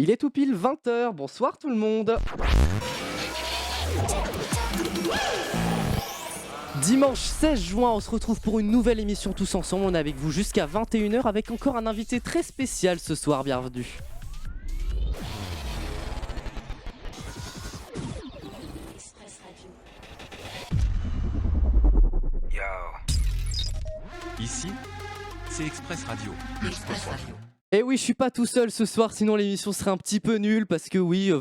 Il est tout pile 20 h. Bonsoir tout le monde. Dimanche 16 juin, on se retrouve pour une nouvelle émission tous ensemble. On est avec vous jusqu'à 21 h avec encore un invité très spécial ce soir. Bienvenue. Yo. Ici, c'est Express Radio. Et oui, je suis pas tout seul ce soir, sinon l'émission serait un petit peu nulle parce que oui,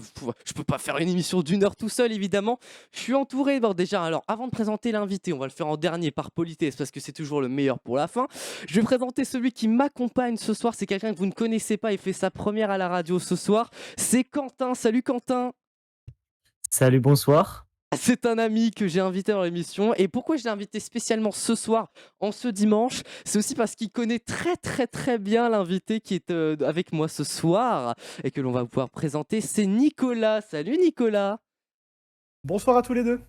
je peux pas faire une émission d'1 heure tout seul évidemment. Je suis entouré, bon déjà, alors avant de présenter l'invité, on va le faire en dernier par politesse parce que c'est toujours le meilleur pour la fin. Je vais présenter celui qui m'accompagne ce soir, c'est quelqu'un que vous ne connaissez pas, il fait sa première à la radio ce soir. C'est Quentin, salut Quentin. Salut, bonsoir. C'est un ami que j'ai invité dans l'émission. Et pourquoi je l'ai invité spécialement ce soir, en ce dimanche? C'est aussi parce qu'il connaît très très très bien l'invité qui est avec moi ce soir et que l'on va pouvoir présenter. C'est Nicolas. Salut Nicolas. Bonsoir à tous les deux.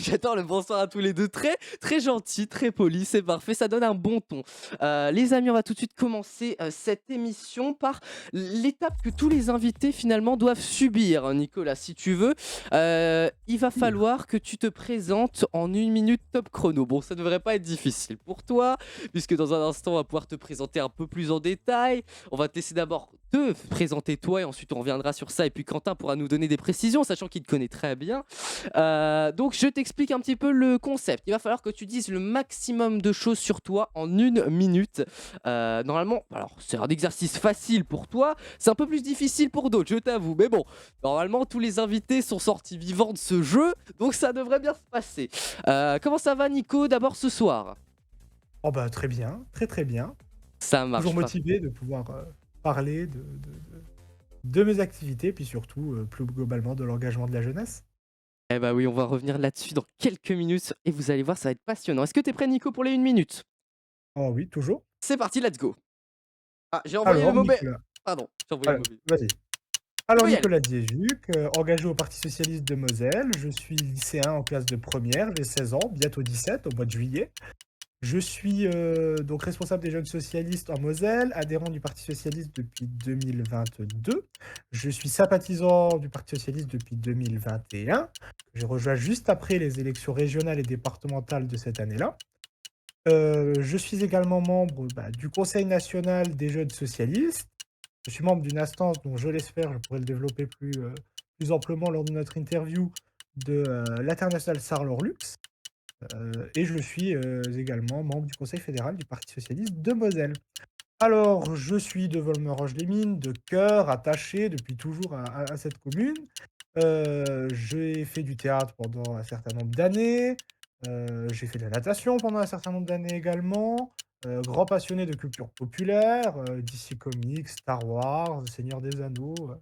J'adore le bonsoir à tous les deux, très très gentil, très poli, c'est parfait, ça donne un bon ton. Les amis, on va tout de suite commencer cette émission par l'étape que tous les invités finalement doivent subir. Nicolas, si tu veux, il va falloir que tu te présentes en 1 minute top chrono. Bon, ça ne devrait pas être difficile pour toi, puisque dans un instant, on va pouvoir te présenter un peu plus en détail. On va te laisser d'abord te présenter toi et ensuite on reviendra sur ça. Et puis Quentin pourra nous donner des précisions, sachant qu'il te connaît très bien. Donc je t'explique un petit peu le concept. Il va falloir que tu dises le maximum de choses sur toi en 1 minute. Normalement, alors c'est un exercice facile pour toi, c'est un peu plus difficile pour d'autres, je t'avoue. Mais bon, normalement tous les invités sont sortis vivants de ce jeu, donc ça devrait bien se passer. Comment ça va Nico d'abord ce soir? Oh bah très bien, très très bien. Ça marche Toujours pas. motivé de pouvoir parler de mes activités, puis surtout plus globalement de l'engagement de la jeunesse. Eh bah oui, on va revenir là-dessus dans quelques minutes et vous allez voir, ça va être passionnant. Est-ce que t'es prêt Nico pour les 1 minute? Oh oui, toujours. C'est parti, let's go. Ah, j'ai envoyé le Alors mauvais. Nicolas, Pardon, j'ai envoyé le voilà, mauvais. vas-y. Tu Alors peux y aller. Nicolas Diejuc, engagé au Parti Socialiste de Moselle, je suis lycéen en classe de première, j'ai 16 ans, bientôt 17 au mois de juillet. Je suis donc responsable des jeunes socialistes en Moselle, adhérent du Parti socialiste depuis 2022. Je suis sympathisant du Parti socialiste depuis 2021. J'ai rejoint juste après les élections régionales et départementales de cette année-là. Je suis également membre du Conseil national des jeunes socialistes. Je suis membre d'une instance dont je l'espère, je pourrais le développer plus amplement lors de notre interview, de l'International Sarlor-Lux. Et je suis également membre du Conseil fédéral du Parti socialiste de Moselle. Alors, je suis de Volmerange-les-Mines, de cœur, attaché depuis toujours à cette commune. J'ai fait du théâtre pendant un certain nombre d'années. J'ai fait de la natation pendant un certain nombre d'années également. Grand passionné de culture populaire, DC Comics, Star Wars, Seigneur des Anneaux.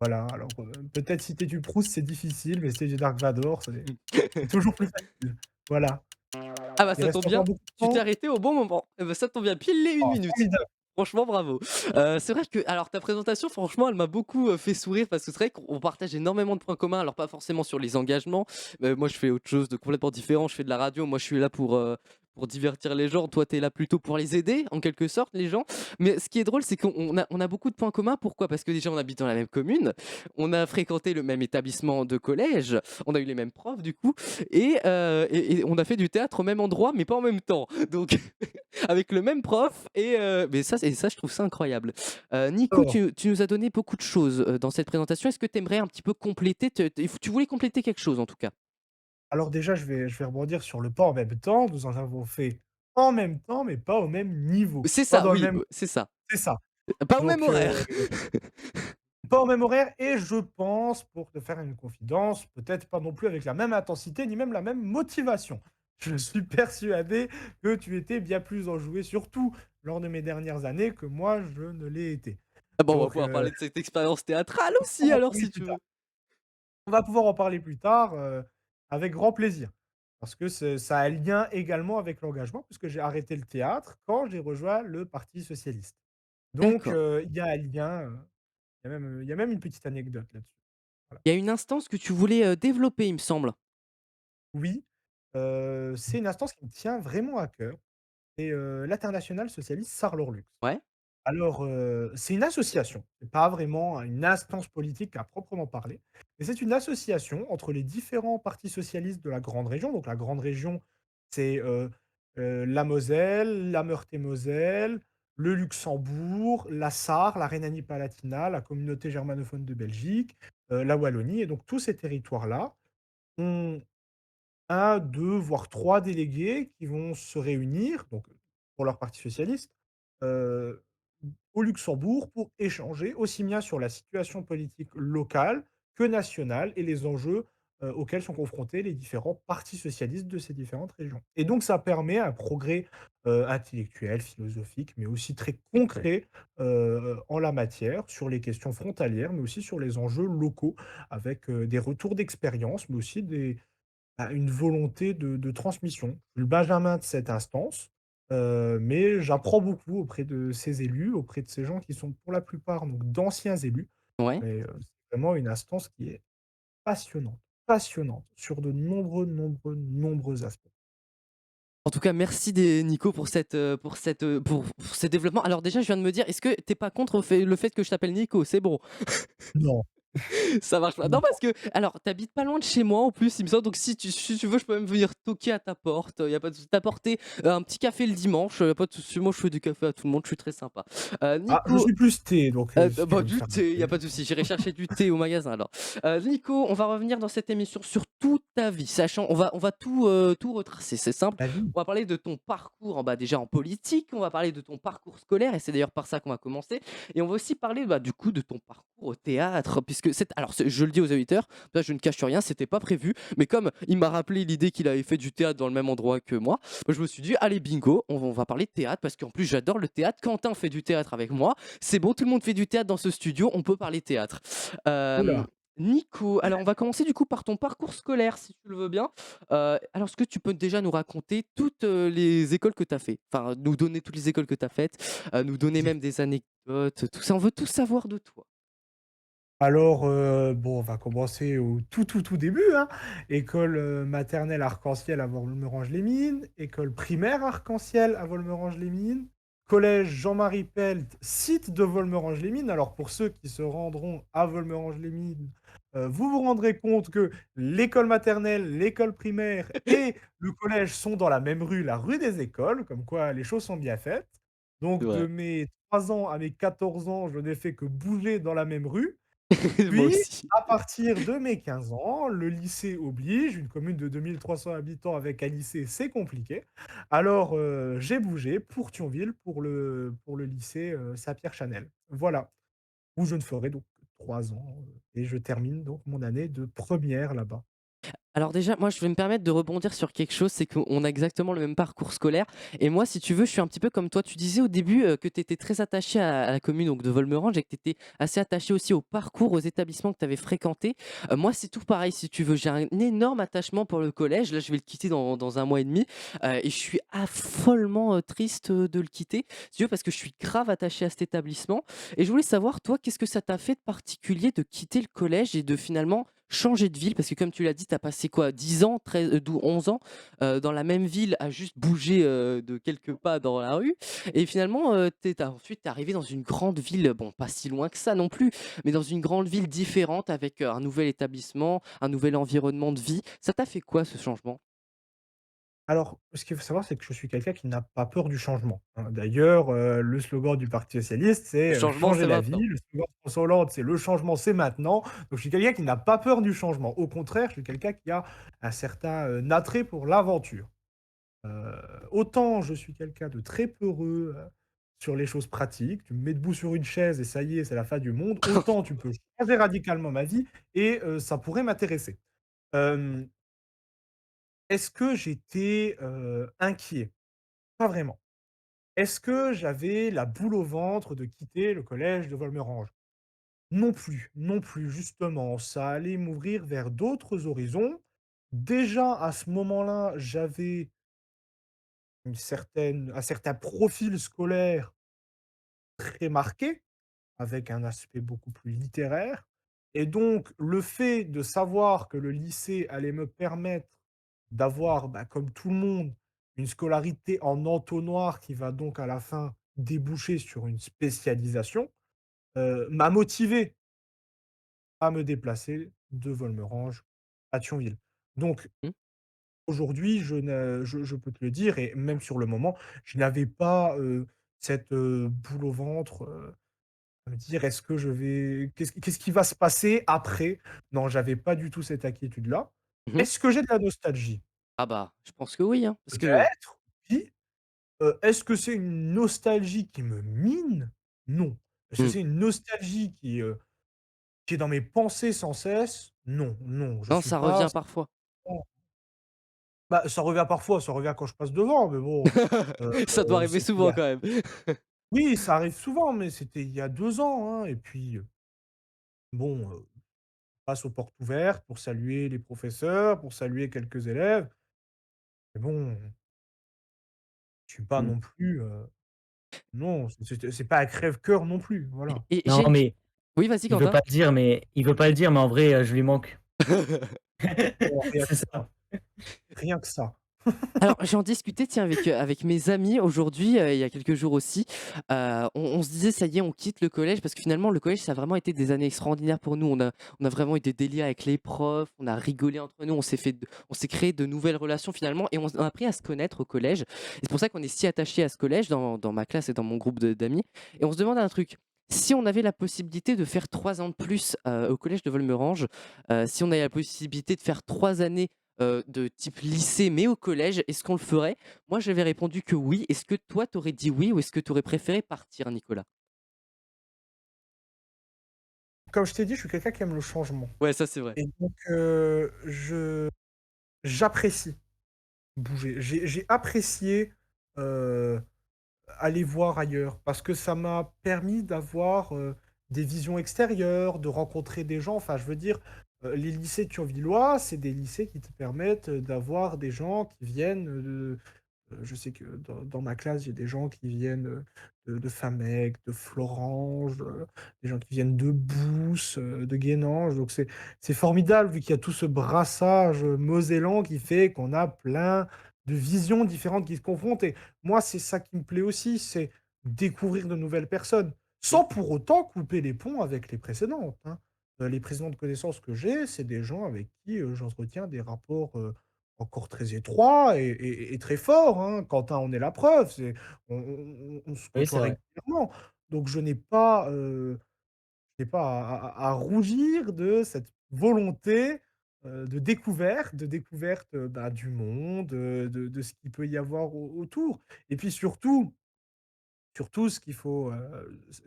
Voilà, alors peut-être citer du Proust, c'est difficile, mais c'est du Dark Vador, c'est toujours plus facile. Voilà. Ah bah Il ça reste tombe encore bien, beaucoup de tu t'es temps. arrêté au bon moment. Eh bah ça tombe bien, pile les 1 minute. Formidable. Franchement, bravo. C'est vrai que alors ta présentation, franchement, elle m'a beaucoup, fait sourire parce que c'est vrai qu'on partage énormément de points communs. Alors pas forcément sur les engagements, moi je fais autre chose de complètement différent. Je fais de la radio, moi je suis là pour divertir les gens. Toi, tu es là plutôt pour les aider, en quelque sorte, les gens. Mais ce qui est drôle, c'est qu'on a beaucoup de points communs. Pourquoi? Parce que déjà, on habite dans la même commune, on a fréquenté le même établissement de collège, on a eu les mêmes profs du coup et on a fait du théâtre au même endroit, mais pas en même temps. Donc avec le même prof mais ça je trouve ça incroyable. Nico, Alors tu nous as donné beaucoup de choses, dans cette présentation. Est-ce que tu aimerais un petit peu compléter tu voulais compléter quelque chose en tout cas? alors déjà, je vais rebondir sur le pas en même temps. Nous en avons fait en même temps, mais pas au même niveau. C'est Pas ça, dans le oui, même c'est ça. c'est ça. Pas au même Donc horaire. pas au même horaire et je pense, pour te faire une confidence, peut-être pas non plus avec la même intensité, ni même la même motivation. Je suis persuadé que tu étais bien plus enjoué, surtout lors de mes dernières années, que moi je ne l'ai été. Ah bon, on va Donc pouvoir parler de cette expérience théâtrale on aussi va en alors parler si plus tu tard. veux. On va pouvoir en parler plus tard, avec grand plaisir. Parce que ça a un lien également avec l'engagement, puisque j'ai arrêté le théâtre quand j'ai rejoint le Parti socialiste. Donc, D'accord. il y a un lien, il y a même une petite anecdote là-dessus. Voilà. Il y a une instance que tu voulais, développer, il me semble? Oui, c'est une instance qui me tient vraiment à cœur, c'est, l'Internationale socialiste Sarlor-Lux. Ouais? Alors, c'est une association. C'est pas vraiment une instance politique à proprement parler, mais c'est une association entre les différents partis socialistes de la grande région. Donc la grande région, c'est, la Moselle, la Meurthe-et-Moselle, le Luxembourg, la Sarre, la Rhénanie-Palatinat, la communauté germanophone de Belgique, la Wallonie et donc tous ces territoires-là ont 1, 2, voire 3 délégués qui vont se réunir, donc pour leur parti socialiste, heu, au Luxembourg pour échanger aussi bien sur la situation politique locale que nationale et les enjeux, auxquels sont confrontés les différents partis socialistes de ces différentes régions. Et donc ça permet un progrès, intellectuel, philosophique, mais aussi très concret, en la matière, sur les questions frontalières, mais aussi sur les enjeux locaux avec, des retours d'expérience, mais aussi une volonté de transmission. Je suis le benjamin de cette instance, mais j'apprends beaucoup auprès de ces élus, auprès de ces gens qui sont pour la plupart donc d'anciens élus Ouais. et c'est vraiment une instance qui est passionnante, passionnante sur de nombreux, nombreux, nombreux aspects. En tout cas, merci des Nico pour ces développements. Alors déjà, je viens de me dire, est-ce que t'es pas contre le fait que je t'appelle Nico? C'est bon. Non, Ça marche pas. Non, non. parce que, alors, t'habites pas loin de chez moi en plus, il me semble. Donc, si tu veux, je peux même venir toquer à ta porte. Y a pas de souci. T'apporter un petit café le dimanche. Y a pas de souci. Moi, je fais du café à tout le monde. Je suis très sympa. Ah, je Nico, suis plus thé, donc si tu bah, veux me du faire un thé, y a thé. pas de souci. J'irai chercher du thé au magasin alors. Nico, on va revenir dans cette émission sur toute ta vie, sachant, on va tout retracer. C'est simple. La vie. On va parler de ton parcours, bah, déjà en politique. On va parler de ton parcours scolaire, et c'est d'ailleurs par ça qu'on va commencer. Et on va aussi parler, bah, du coup, de ton parcours au théâtre, puisque alors, je le dis aux auditeurs, là, je ne cache rien, c'était pas prévu, mais comme il m'a rappelé l'idée qu'il avait fait du théâtre dans le même endroit que moi, bah, je me suis dit, allez, bingo, on va parler de théâtre, parce qu'en plus, j'adore le théâtre. Quentin fait du théâtre avec moi. C'est bon, tout le monde fait du théâtre dans ce studio, on peut parler théâtre. Oula. Nico, alors on va commencer du coup par ton parcours scolaire, si tu le veux bien. Alors, est-ce que tu peux déjà nous raconter toutes les écoles que tu as fait? Enfin, nous donner toutes les écoles que tu as faites, nous donner même des anecdotes, tout ça, on veut tout savoir de toi. Alors, bon, on va commencer au tout, tout, tout début, hein. École, maternelle Arc-en-Ciel à Volmerange-les-Mines, école primaire Arc-en-Ciel à Volmerange-les-Mines, collège Jean-Marie Pelt, site de Volmerange-les-Mines. Alors pour ceux qui se rendront à Volmerange-les-Mines, vous vous rendrez compte que l'école maternelle, l'école primaire et le collège sont dans la même rue, la rue des Écoles, comme quoi les choses sont bien faites. C'est Donc vrai. de mes 3 ans à mes 14 ans, je n'ai fait que bouger dans la même rue. Moi Puis, aussi. à partir de mes 15 ans, le lycée oblige, une commune de 2 300 habitants avec un lycée, c'est compliqué. Alors, j'ai bougé pour Thionville, pour le lycée, Saint-Pierre-Chanel. Voilà, où je ne ferai donc que 3 ans, et je termine donc mon année de première là-bas. Alors déjà, moi, je vais me permettre de rebondir sur quelque chose, c'est qu'on a exactement le même parcours scolaire. Et moi, si tu veux, je suis un petit peu comme toi. Tu disais au début que tu étais très attaché à la commune donc de Volmerange et que tu étais assez attaché aussi au parcours, aux établissements que tu avais fréquentés. Moi, c'est tout pareil, si tu veux. J'ai un énorme attachement pour le collège. Là, je vais le quitter dans un mois et demi. Et je suis follement triste de le quitter, si tu veux, parce que je suis grave attaché à cet établissement. Et je voulais savoir, toi, qu'est-ce que ça t'a fait de particulier de quitter le collège et de finalement changer de ville? Parce que comme tu l'as dit, tu as passé quoi? 10 ans, 13, 11 ans, dans la même ville à juste bouger, de quelques pas dans la rue et finalement, ensuite tu es arrivé dans une grande ville, bon pas si loin que ça non plus, mais dans une grande ville différente avec, un nouvel établissement, un nouvel environnement de vie. Ça t'a fait quoi ce changement? Alors, ce qu'il faut savoir, c'est que je suis quelqu'un qui n'a pas peur du changement, hein. D'ailleurs, le slogan du parti socialiste, Le c'est, changement, «Changer c'est la vie». maintenant. Le slogan de François Hollande, c'est «Le changement, c'est maintenant». Donc je suis quelqu'un qui n'a pas peur du changement. Au contraire, je suis quelqu'un qui a un certain, attrait pour l'aventure. Heu, Autant je suis quelqu'un de très peureux, sur les choses pratiques. Tu me mets debout sur une chaise et ça y est, c'est la fin du monde. Autant tu peux changer radicalement ma vie et ça pourrait m'intéresser. Hem, est-ce que j'étais, inquiet? Pas vraiment. Est-ce que j'avais la boule au ventre de quitter le collège de Volmerange? Non plus, non plus, justement, ça allait m'ouvrir vers d'autres horizons. Déjà, à ce moment-là, j'avais un certain profil scolaire très marqué, avec un aspect beaucoup plus littéraire et donc le fait de savoir que le lycée allait me permettre d'avoir, bah, comme tout le monde, une scolarité en entonnoir qui va donc à la fin déboucher sur une spécialisation, m'a motivé à me déplacer de Volmerange à Thionville. Donc Mmh. aujourd'hui, je peux te le dire et même sur le moment, je n'avais pas, cette, boule au ventre, à me dire: «Est-ce que je vais qu'est-ce qui va se passer après?» Non, j'avais pas du tout cette inquiétude-là. Mmh. Est-ce que j'ai de la nostalgie? Ah bah, je pense que oui, hein, parce que Peut-être, oui. Est-ce que c'est une nostalgie qui me mine? Non. Est-ce que mmh, c'est une nostalgie qui est dans mes pensées sans cesse? Non, non, je non, suis ça pas revient parfois. bah, ça revient parfois, ça revient quand je passe devant, mais bon, Ça doit arriver c'était il y souvent a quand même. oui, ça arrive souvent, mais c'était il y a 2 ans, hein et puis, bon, passe aux portes ouvertes pour saluer les professeurs, pour saluer quelques élèves, mais bon, je suis pas Mmh. non plus, non, c'est pas un crève-cœur non plus, voilà. Et Non, j'ai une q mais oui, vas-y il veut Quentin. pas le dire, mais en vrai, je lui manque. Bon, rien C'est que ça. ça, rien que ça. Alors, j'en discutais, tiens, avec mes amis aujourd'hui, il y a quelques jours aussi. On se disait: «Ça y est, on quitte le collège», parce que finalement, le collège, ça a vraiment été des années extraordinaires pour nous. On a vraiment eu des délires avec les profs, on a rigolé entre nous, on s'est créé de nouvelles relations finalement et on a appris à se connaître au collège. Et c'est pour ça qu'on est si attachés à ce collège dans ma classe et dans mon groupe d'amis. Et on se demande un truc: si on avait la possibilité de faire 3 ans de plus, au collège de Volmerange, si on avait la possibilité de faire 3 années de type lycée, mais au collège, est-ce qu'on le ferait? Moi, j'avais répondu que oui. Est-ce que toi, t'aurais dit oui ou est-ce que tu aurais préféré partir, Nicolas? Comme je t'ai dit, je suis quelqu'un qui aime le changement Ouais, ça, c'est vrai. et donc je j'apprécie bouger. J'ai apprécié, heu, aller voir ailleurs parce que ça m'a permis d'avoir, des visions extérieures, de rencontrer des gens. Enfin, je veux dire, les lycées thionvillois, c'est des lycées qui te permettent, d'avoir des gens qui viennent, je sais que dans ma classe, j'ai des gens qui viennent, de Famec, de Florange, des gens qui viennent de Beauce, de Guénange, donc c'est formidable vu qu'il y a tout ce brassage, mosellan qui fait qu'on a plein de visions différentes qui se confrontent et moi, c'est ça qui me plaît aussi, c'est découvrir de nouvelles personnes, Mmh, sans pour autant couper les ponts avec les précédentes, hein. Les précédentes connaissances que j'ai, c'est des gens avec qui, j'entretiens des rapports, encore très étroit et très fort, hein. Quentin en est la preuve, on se Oui, côtoie c'est vrai. régulièrement. Donc je n'ai pas à rougir de cette volonté, de découverte, bah, du monde, de ce qu'il peut y avoir autour. Et puis surtout ce qu'il faut,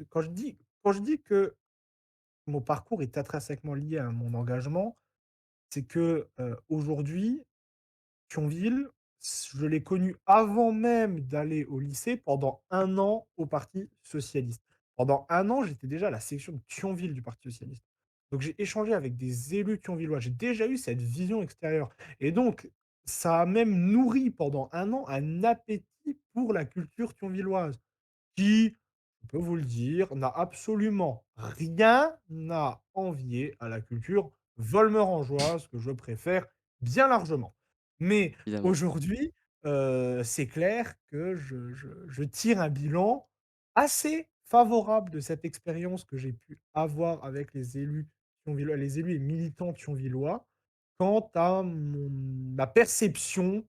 quand je dis que mon parcours est intrinsèquement lié à mon engagement, c'est que, aujourd'hui Thionville, je l'ai connu avant même d'aller au lycée, pendant 1 an au parti socialiste. Pendant 1 an, j'étais déjà à la section de Thionville du parti socialiste. Donc j'ai échangé avec des élus thionvillois, j'ai déjà eu cette vision extérieure et donc ça a même nourri pendant 1 an un appétit pour la culture thionvilloise qui, je peux vous le dire, n'a absolument rien à envier à la culture volmerangeoise que je préfère bien largement. Mais évidemment. aujourd'hui, c'est clair que je tire un bilan assez favorable de cette expérience que j'ai pu avoir avec les élus thionvillois, les élus et militants thionvillois quant à ma perception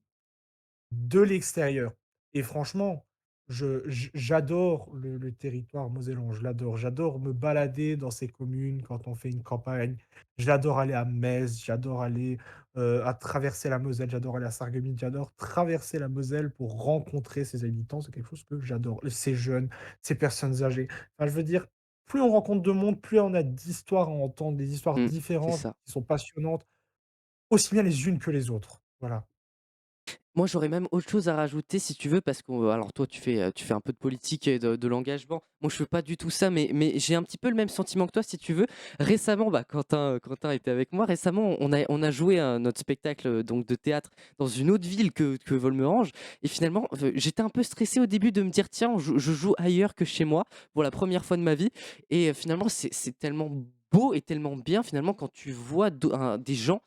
de l'extérieur et franchement, j'adore le territoire mosellan, je l'adore. J'adore me balader dans ces communes quand on fait une campagne. J'adore aller à Metz, j'adore aller, à traverser la Moselle, j'adore aller à Sarreguemines, j'adore traverser la Moselle pour rencontrer ces habitants, c'est quelque chose que j'adore. Ces jeunes, ces personnes âgées. Enfin, je veux dire, plus on rencontre de monde, plus on a d'histoires à entendre, des histoires Mmh, c'est différentes ça. qui sont passionnantes, aussi bien les unes que les autres. Voilà. Moi, j'aurais même autre chose à rajouter si tu veux, parce que alors toi, tu fais un peu de politique et de l'engagement. Moi, je fais pas du tout ça, mais j'ai un petit peu le même sentiment que toi, si tu veux. Récemment, bah, Quentin était avec moi. Récemment, on a joué à notre spectacle donc de théâtre dans une autre ville que Volmerange. Et finalement, j'étais un peu stressé au début de me dire, tiens, je joue ailleurs que chez moi pour la première fois de ma vie. Et finalement, c'est tellement beau et tellement bien finalement quand tu vois des gens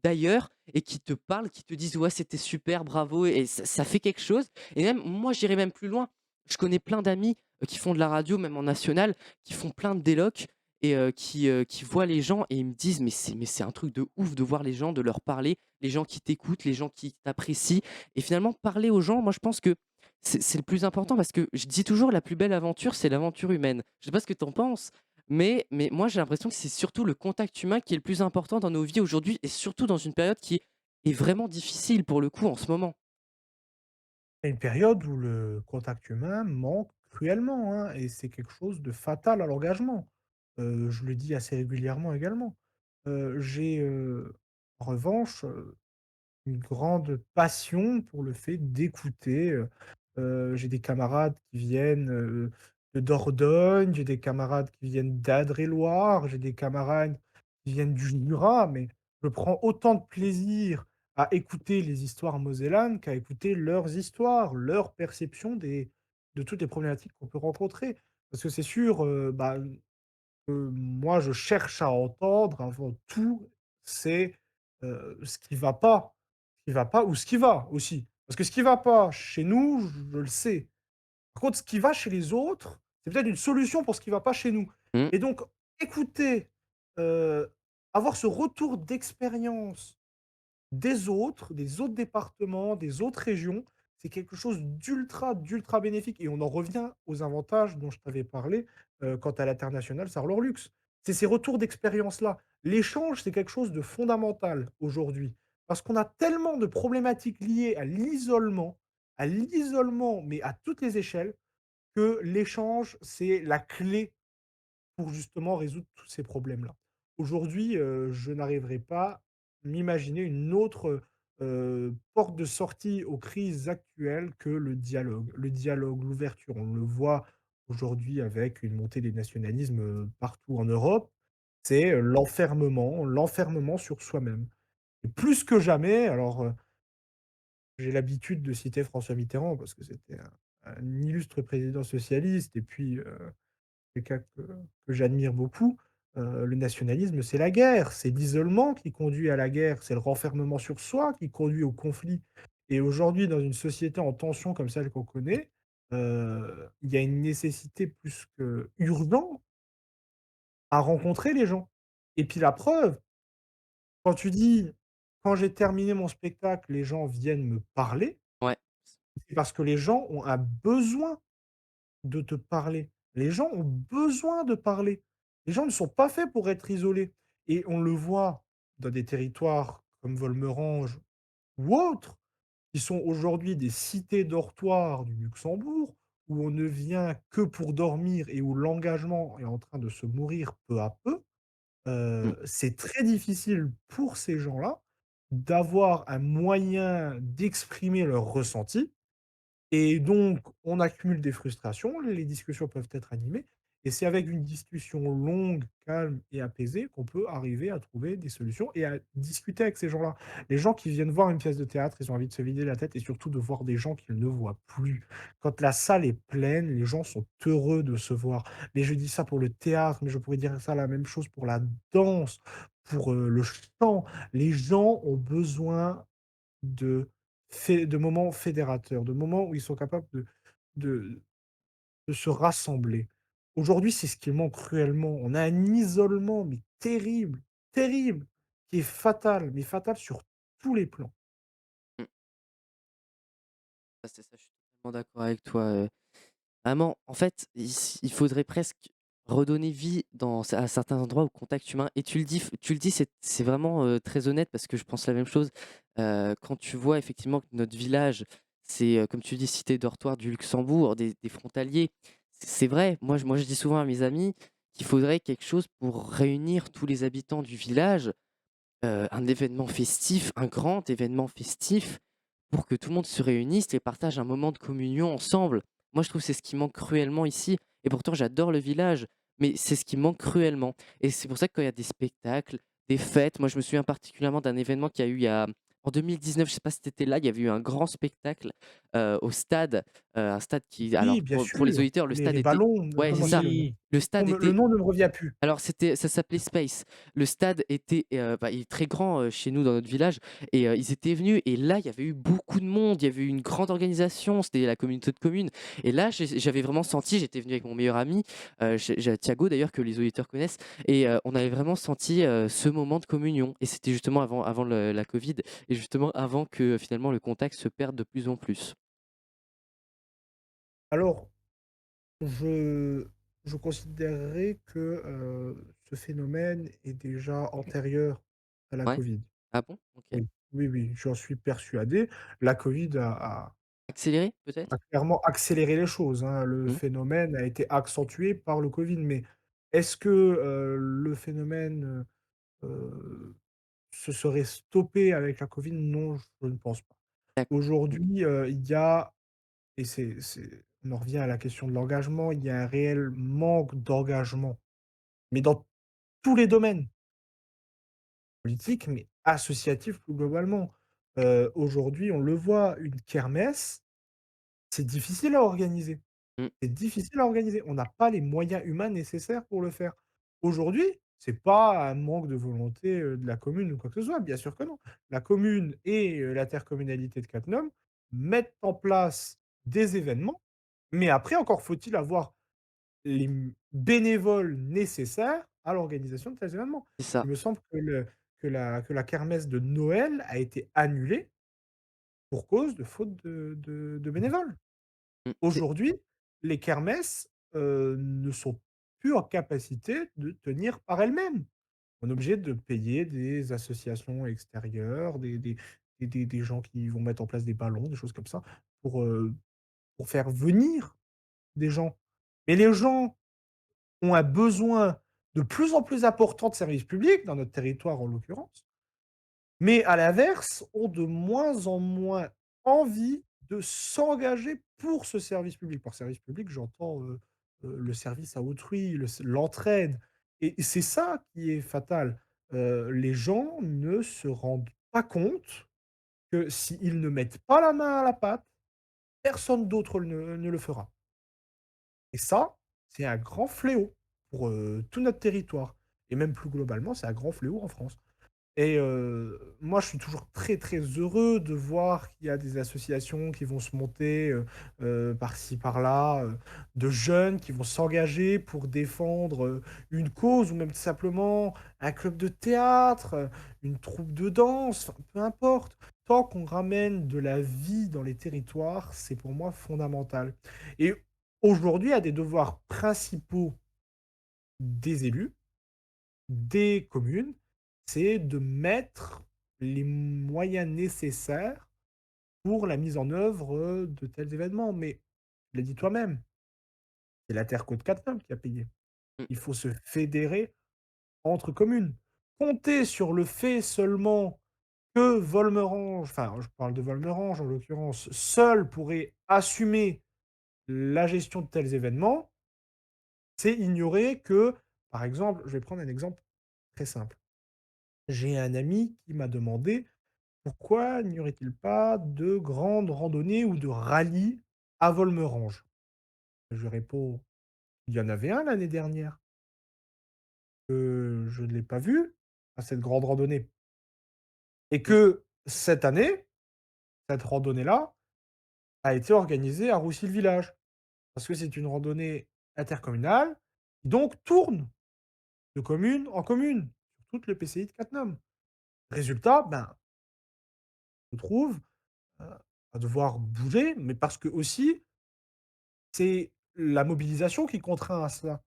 d'ailleurs et qui te parlent, qui te disent: «Ouais, c'était super, bravo» et ça fait quelque chose et même moi, j'irais même plus loin. je connais plein d'amis, qui font de la radio, même en national, qui font plein de délocs et qui voient les gens et ils me disent: «Mais c'est un truc de ouf de voir les gens, de leur parler, les gens qui t'écoutent, les gens qui t'apprécient» et finalement parler aux gens, moi je pense que c'est le plus important parce que je dis toujours: «La plus belle aventure, c'est l'aventure humaine». Je sais pas ce que tu en penses, mais moi j'ai l'impression que c'est surtout le contact humain qui est le plus important dans nos vies aujourd'hui et surtout dans une période qui est vraiment difficile pour le coup en ce moment. Il y a une période où le contact humain manque cruellement, hein, et c'est quelque chose de fatal à l'engagement. Je le dis assez régulièrement également. J'ai, en revanche, une grande passion pour le fait d'écouter, j'ai des camarades qui viennent, de Dordogne, j'ai des camarades qui viennent d'Indre-et-Loire, j'ai des camarades qui viennent du Jura, mais je prends autant de plaisir à écouter les histoires mosellanes qu'à écouter leurs histoires, leur perception de toutes les problématiques qu'on peut rencontrer. Parce que c'est sûr, moi je cherche à entendre avant tout, c'est, ce qui va pas. Ce qui va pas ou ce qui va aussi. Parce que ce qui va pas chez nous, je le sais. Par contre, ce qui va chez les autres, c'est peut-être une solution pour ce qui va pas chez nous. Mmh, Et donc écouter, heu, avoir ce retour d'expérience des autres départements, des autres régions, c'est quelque chose d'ultra bénéfique et on en revient aux avantages dont je t'avais parlé, quant à l'international Sarlor-Lux. C'est ces retours d'expérience-là. L'échange, c'est quelque chose de fondamental aujourd'hui parce qu'on a tellement de problématiques liées à l'isolement, mais à toutes les échelles, que l'échange, c'est la clé pour justement résoudre tous ces problèmes-là. Aujourd'hui, je n'arriverai pas à m'imaginer une autre, porte de sortie aux crises actuelles que le dialogue. Le dialogue, l'ouverture, on le voit aujourd'hui avec une montée des nationalismes, partout en Europe, c'est, l'enfermement sur soi-même et plus que jamais alors, j'ai l'habitude de citer François Mitterrand parce que c'était un illustre président socialiste et puis, quelqu'un que j'admire beaucoup, le nationalisme, c'est la guerre, c'est l'isolement qui conduit à la guerre, c'est le renfermement sur soi qui conduit au conflit et aujourd'hui, dans une société en tension comme celle qu'on connaît, il y a une nécessité plus qu'urgente à rencontrer les gens et puis la preuve, quand tu dis: «Quand j'ai terminé mon spectacle, les gens viennent me parler», ouais. c'est parce que les gens ont un besoin de te parler. Les gens ont besoin de parler. Les gens ne sont pas faits pour être isolés et on le voit dans des territoires comme Volmerange ou autres, qui sont aujourd'hui des cités dortoirs du Luxembourg, où on ne vient que pour dormir et où l'engagement est en train de se mourir peu à peu. Mmh. C'est très difficile pour ces gens-là d'avoir un moyen d'exprimer leurs ressentis et donc, on accumule des frustrations, les discussions peuvent être animées et c'est avec une discussion longue, calme et apaisée qu'on peut arriver à trouver des solutions et à discuter avec ces gens-là. Les gens qui viennent voir une pièce de théâtre, ils ont envie de se vider la tête et surtout de voir des gens qu'ils ne voient plus. Quand la salle est pleine, les gens sont heureux de se voir. Mais je dis ça pour le théâtre, mais je pourrais dire ça la même chose pour la danse, pour, le chant. Les gens ont besoin de de moments fédérateurs, de moments où ils sont capables de de se rassembler. Aujourd'hui, c'est ce qui manque cruellement. On a un isolement, mais terrible, terrible, qui est fatal, mais fatal sur tous les plans. Mmh. C'est ça, je suis totalement d'accord avec toi, vraiment, en fait, il faudrait presque redonner vie à certains endroits au contact humain et tu le dis, c'est vraiment, très honnête parce que je pense la même chose. Quand tu vois effectivement que notre village, c'est, comme tu dis, cité dortoir du Luxembourg, des frontaliers, c'est vrai. Moi je dis souvent à mes amis qu'il faudrait quelque chose pour réunir tous les habitants du village, un événement festif, un grand événement festif pour que tout le monde se réunisse et partage un moment de communion ensemble. Moi, je trouve que c'est ce qui manque cruellement ici et pourtant j'adore le village, mais c'est ce qui manque cruellement et c'est pour ça que quand il y a des spectacles, des fêtes, moi je me souviens particulièrement d'un événement qu'il y a eu en 2019, je sais pas si tu étais là, il y avait eu un grand spectacle, au stade, un stade qui alors Oui, bien pour les sûr, auditeurs, le stade les était ballons, ouais, c'est comment ça, c'est le nom? Oui, Le stade Le était nom ne me revient plus. alors ça s'appelait Space. Le stade était, bah, il est très grand, chez nous dans notre village et ils étaient venus et là, il y avait eu beaucoup de monde, il y avait eu une grande organisation, c'était la communauté de communes et là, j'avais vraiment senti j'étais venu avec mon meilleur ami, j'ai Thiago d'ailleurs que les auditeurs connaissent et on avait vraiment senti, ce moment de communion et c'était justement avant la covid et justement avant que finalement le contact se perde de plus en plus. Alors, je je considérerais que, ce phénomène est déjà antérieur à la Ouais? covid. Ah bon? OK. Oui, oui, oui, j'en suis persuadé. La covid Accéléré a peut-être? clairement accéléré les choses, hein. Le Mmh, phénomène a été accentué par le covid, mais est-ce que, le phénomène, se serait stoppé avec la covid? Non, je ne pense pas. d'accord. Aujourd'hui, il y a et c'est on en revient à la question de l'engagement, il y a un réel manque d'engagement, mais dans tous les domaines, politiques, mais associatifs plus globalement. Aujourd'hui, on le voit, une kermesse, c'est difficile à organiser. Mmh, C'est difficile à organiser. On n'a pas les moyens humains nécessaires pour le faire. Aujourd'hui, c'est pas un manque de volonté, de la commune ou quoi que ce soit, bien sûr que non. La commune et l'intercommunalité de Cattenom mettent en place des événements, mais après encore faut-il avoir les bénévoles nécessaires à l'organisation de tels événements. c'est ça. Il me semble que la kermesse de Noël a été annulée pour cause de faute de bénévoles. Mmh, c'est Aujourd'hui, les kermesses, ne sont plus en capacité de tenir par elles-mêmes. On est obligé de payer des associations extérieures, des gens qui vont mettre en place des ballons, des choses comme ça, pour faire venir des gens. Mais les gens ont un besoin de plus en plus important de services publics, dans notre territoire en l'occurrence, mais à l'inverse, ont de moins en moins envie de s'engager pour ce service public. Par service public, j'entends, le service à autrui, l'entraide et c'est ça qui est fatal. Les gens ne se rendent pas compte que s'ils ne mettent pas la main à la pâte, personne d'autre ne le fera et ça, c'est un grand fléau pour, tout notre territoire et même plus globalement, c'est un grand fléau en France. Et moi, je suis toujours très, très heureux de voir qu'il y a des associations qui vont se monter, par-ci par-là, de jeunes qui vont s'engager pour défendre, une cause ou même tout simplement un club de théâtre, une troupe de danse, enfin, peu importe. Tant qu'on ramène de la vie dans les territoires, c'est pour moi fondamental. Et aujourd'hui, un des devoirs principaux des élus, des communes, c'est de mettre les moyens nécessaires pour la mise en œuvre, de tels événements. Mais tu l'as dit toi-même, c'est la Terre Côte Catherine qui a payé. mmh, Il faut se fédérer entre communes. Compter sur le fait seulement que Volmerange, enfin, je parle de Volmerange en l'occurrence, seul pourrait assumer la gestion de tels événements, c'est ignorer que, par exemple, je vais prendre un exemple très simple. J'ai un ami qui m'a demandé: «Pourquoi n'y aurait-il pas de grandes randonnées ou de rallyes à Volmerange?» Je lui réponds: «Il y en avait un l'année dernière, je ne l'ai pas vu à cette grande randonnée et mmh, que cette année, cette randonnée-là a été organisée à Roussy-le-Village». Parce que c'est une randonnée intercommunale qui donc tourne de commune en commune, sur tout le PCI de Cattenom. Résultat, ben, on se retrouve, heu, à devoir bouger, mais parce que aussi c'est la mobilisation qui contraint à cela.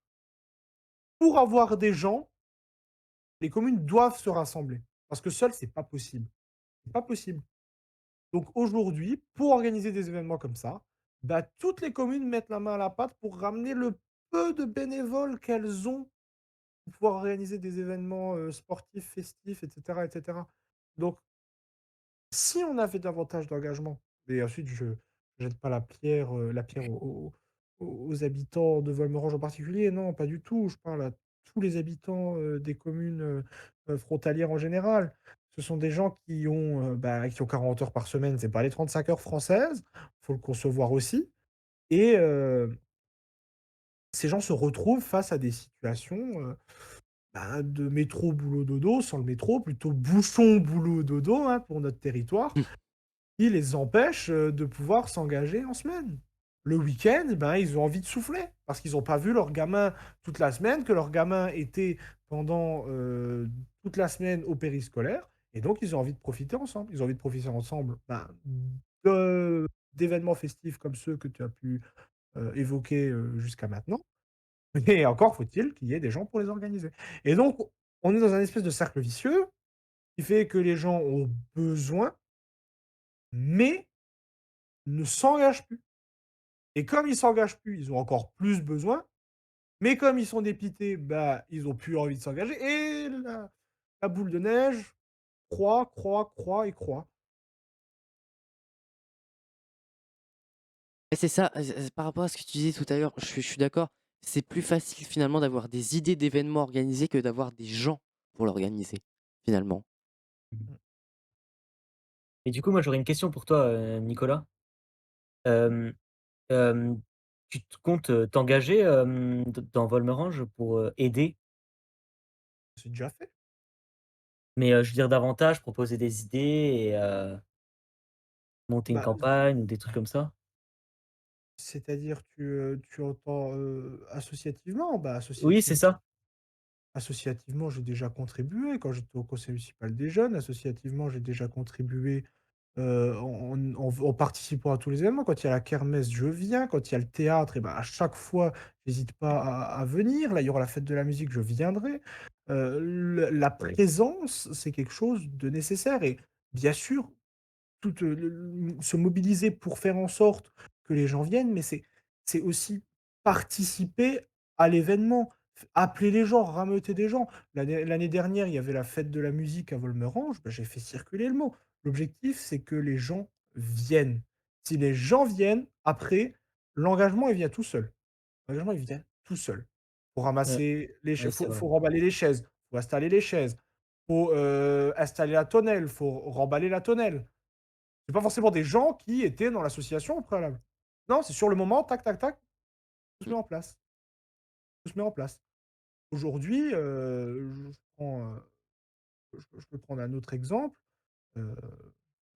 Pour avoir des gens, les communes doivent se rassembler, parce que seul, c'est pas possible. C'est pas possible. Donc aujourd'hui, pour organiser des événements comme ça, bah, toutes les communes mettent la main à la pâte pour ramener le peu de bénévoles qu'elles ont pour pouvoir organiser des événements, sportifs, festifs et cetera. Donc si on avait davantage d'engagement et ensuite je jette pas la pierre aux habitants de Volmerange en particulier, non, pas du tout. Je parle à tous les habitants, des communes, frontalières en général. Ce sont des gens qui ont 40 heures par semaine, c'est pas les 35 heures françaises, faut le concevoir aussi et ces gens se retrouvent face à des situations, de métro boulot dodo, sans le métro, plutôt bouchon boulot dodo, hein, pour notre territoire, qui les empêche, de pouvoir s'engager en semaine. Le week-end, ben, ils ont envie de souffler parce qu'ils ont pas vu leur gamin toute la semaine, que leur gamin était pendant, toute la semaine au périscolaire et donc ils ont envie de profiter ensemble. Ils ont envie de profiter ensemble, ben, de d'événements festifs comme ceux que tu as pu, évoquer, jusqu'à maintenant. Et encore faut-il qu'il y ait des gens pour les organiser. Et donc, on est dans un espèce de cercle vicieux qui fait que les gens ont besoin, mais ne s'engagent plus. Et comme ils s'engagent plus, ils ont encore plus besoin, mais comme ils sont dépités, bah, ils ont plus envie de s'engager et la boule de neige croît, croît, croît et croît. Et c'est ça, par rapport à ce que tu disais tout à l'heure, je suis d'accord. C'est plus facile finalement d'avoir des idées d'événements organisés que d'avoir des gens pour l'organiser, finalement. Mmh. Et du coup, moi, j'aurais une question pour toi, Nicolas. Hem, hem, Tu te comptes, t'engager, d dans Volmerange pour, aider? C'est déjà fait. Mais, je veux dire davantage, proposer des idées et monter une Bah, campagne ou des trucs comme ça? c'est-à-dire tu entends, associativement? Bah, Oui, c'est ça. associativement, j'ai déjà contribué quand j'étais au conseil municipal des jeunes. Associativement, j'ai déjà contribué, en participant à tous les événements. Quand il y a la kermesse, je viens. Quand il y a le théâtre et ben, à chaque fois, j'hésite pas à venir. Là, il y aura la fête de la musique, je viendrai. Le la présence, c'est quelque chose de nécessaire et bien sûr, tout, se mobiliser pour faire en sorte que les gens viennent, mais c'est aussi participer à l'événement, appeler les gens, rameuter des gens. L'année dernière, il y avait la fête de la musique à Volmerange, bah, j'ai fait circuler le mot. L'objectif, c'est que les gens viennent. Si les gens viennent, après, l'engagement, il vient tout seul. L'engagement, il vient tout seul. Faut Ouais, ramasser les ouais, chaises, c'est vrai. faut remballer les chaises, faut installer les chaises, faut, installer la tonnelle, faut remballer la tonnelle. C'est pas forcément des gens qui étaient dans l'association au préalable. Non, c'est sur le moment, tac, tac, tac, tout se Mmh. met en place. Tout se met en place. Aujourd'hui, je peux prendre un autre exemple, heu,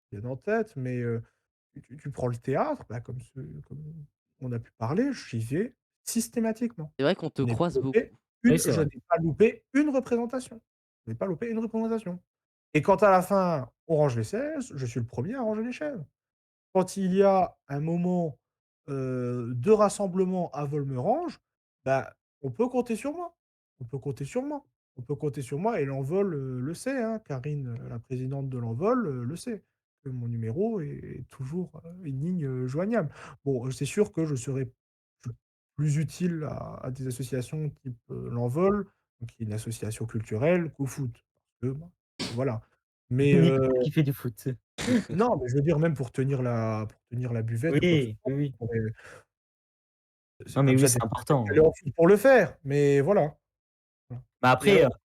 qui vient en tête, mais tu prends le théâtre, bah, comme on a pu parler, j'y vais systématiquement. C'est vrai qu'on te croise beaucoup. Oui, c'est Je vrai. n'ai pas loupé une représentation. Je n'ai pas loupé une représentation et quand à la fin, on range les chaises, je suis le premier à ranger les chaises. Quand il y a un moment, de rassemblement à Volmerange, bah, on peut compter sur moi. On peut compter sur moi. On peut compter sur moi et l'Envol, le sait, hein. Karine, la présidente de l'Envol, le sait, que mon numéro est toujours, une ligne, joignable. Bon, c'est sûr que je serai p plus utile à des associations type, l'Envol, qui est une association culturelle, qu'au foot. Parce que, bah, voilà. Mais, Nicolas qui fait du foot. non, mais je veux dire même pour tenir la buvette ou quoi que ce Oui, soit, oui, oui. c'est Non, pas mais oui, besoin c'est d'être important, calé hein. en foot pour le faire, mais voilà. Voilà. Bah, Et après, alors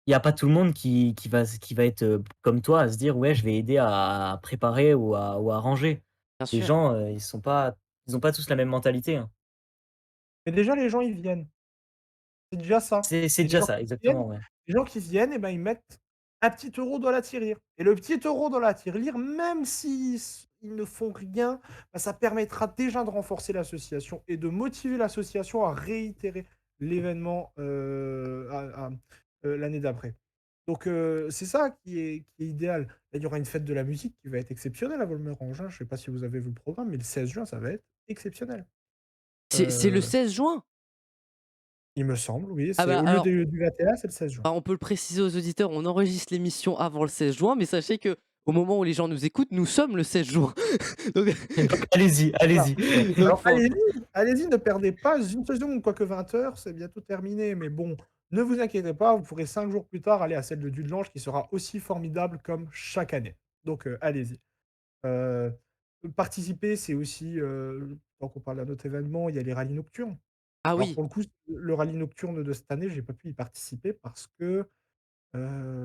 il y a pas tout le monde qui va être, comme toi, à se dire: «Ouais, je vais aider à préparer ou à ranger». Bien Les sûr. gens, ils ont pas tous la même mentalité, hein. mais déjà les gens ils viennent, c'est déjà ça. C'est Et déjà ça, exactement, ouais. les gens qui viennent et ben, ils mettent un petit euro dans la tirelire et le petit euro dans la tirelire, même ils ne font rien, bah, ça permettra déjà de renforcer l'association et de motiver l'association à réitérer l'événement, l'année d'après. Donc c'est ça qui est idéal. Là, il y aura une fête de la musique qui va être exceptionnelle à Volmerange, hein. Je ne sais pas si vous avez vu le programme, mais le 16 juin, ça va être exceptionnel. C'est le Heu, 16 juin? il me semble, oui, Ah c'est bah, au lieu alors, du 21, c'est le 16 juin. on peut le préciser aux auditeurs, on enregistre l'émission avant le 16 juin, mais sachez que au moment où les gens nous écoutent, nous sommes le 16 juin. Donc Donc allez-y, Voilà. allez-y. donc Alors faut allez-y, allez-y, ne perdez pas une seule seconde, quoique 20 h, c'est bientôt terminé, mais bon, ne vous inquiétez pas, vous pourrez 5 jours plus tard aller à celle de Dudelange qui sera aussi formidable comme chaque année. Donc allez-y. Heu, participer, c'est aussi, tant qu'on parle d'un autre événement, il y a les rallyes nocturnes. ah Alors oui, pour le coup, le rallye nocturne de cette année, j'ai pas pu y participer parce que,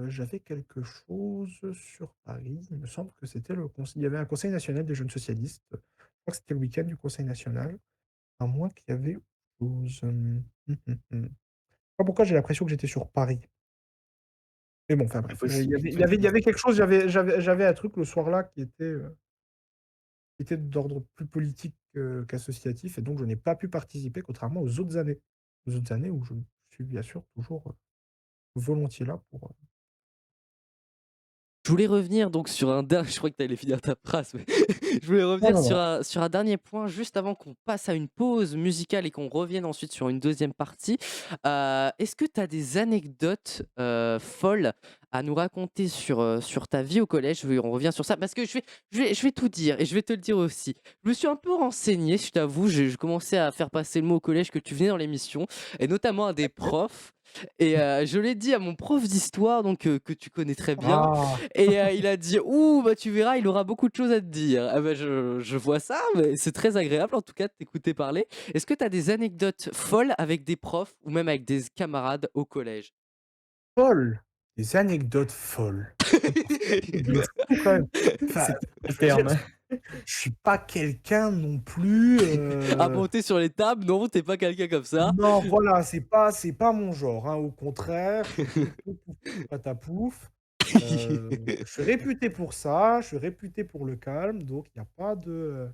j'avais quelque chose sur Paris. Il me semble que c'était le conseil il y avait un conseil national des jeunes socialistes. Je crois que c'était le week-end du conseil national, à moins qu'il y avait 12, mmh. Je sais pas pourquoi j'ai l'impression que j'étais sur Paris. Mais bon, enfin C'est bref, il y possible, avait il y c'est avait il y avait possible. quelque chose, j'avais un truc le soir-là qui était d'ordre plus politique qu'associatif et donc je n'ai pas pu participer contrairement aux autres années. Aux autres années où je suis bien sûr toujours, volontiers là pour, Je voulais revenir donc sur un dernier. Je crois que tu allais finir ta phrase, mais je voulais non, revenir non, non. sur un dernier point juste avant qu'on passe à une pause musicale et qu'on revienne ensuite sur une deuxième partie. Est-ce que tu as des anecdotes folles à nous raconter sur ta vie au collège? On revient sur ça parce que je vais tout dire et je vais te le dire aussi. Je me suis un peu renseigné, je t'avoue, je commençais à faire passer le mot au collège que tu venais dans l'émission et notamment à des profs. Et je l'ai dit à mon prof d'histoire, donc que tu connais très bien, Ah! et il a dit: «Ouh, bah, tu verras, il aura beaucoup de choses à te dire». Ah bah, je vois ça, mais c'est très agréable en tout cas de t'écouter parler. Est-ce que tu as des anecdotes folles avec des profs ou même avec des camarades au collège? Folles, des anecdotes folles. C'est pour faire un truc de fou quand même. Enfin, C'est le je veux dire, terme. je suis pas quelqu'un non plus, À monter sur les tables, non, tu pas quelqu'un comme ça. non, voilà, c'est pas mon genre, hein. Au contraire, je suis plutôt pouf pouf, patapouf. Je suis réputé pour ça, je suis réputé pour le calme, donc il y a pas de,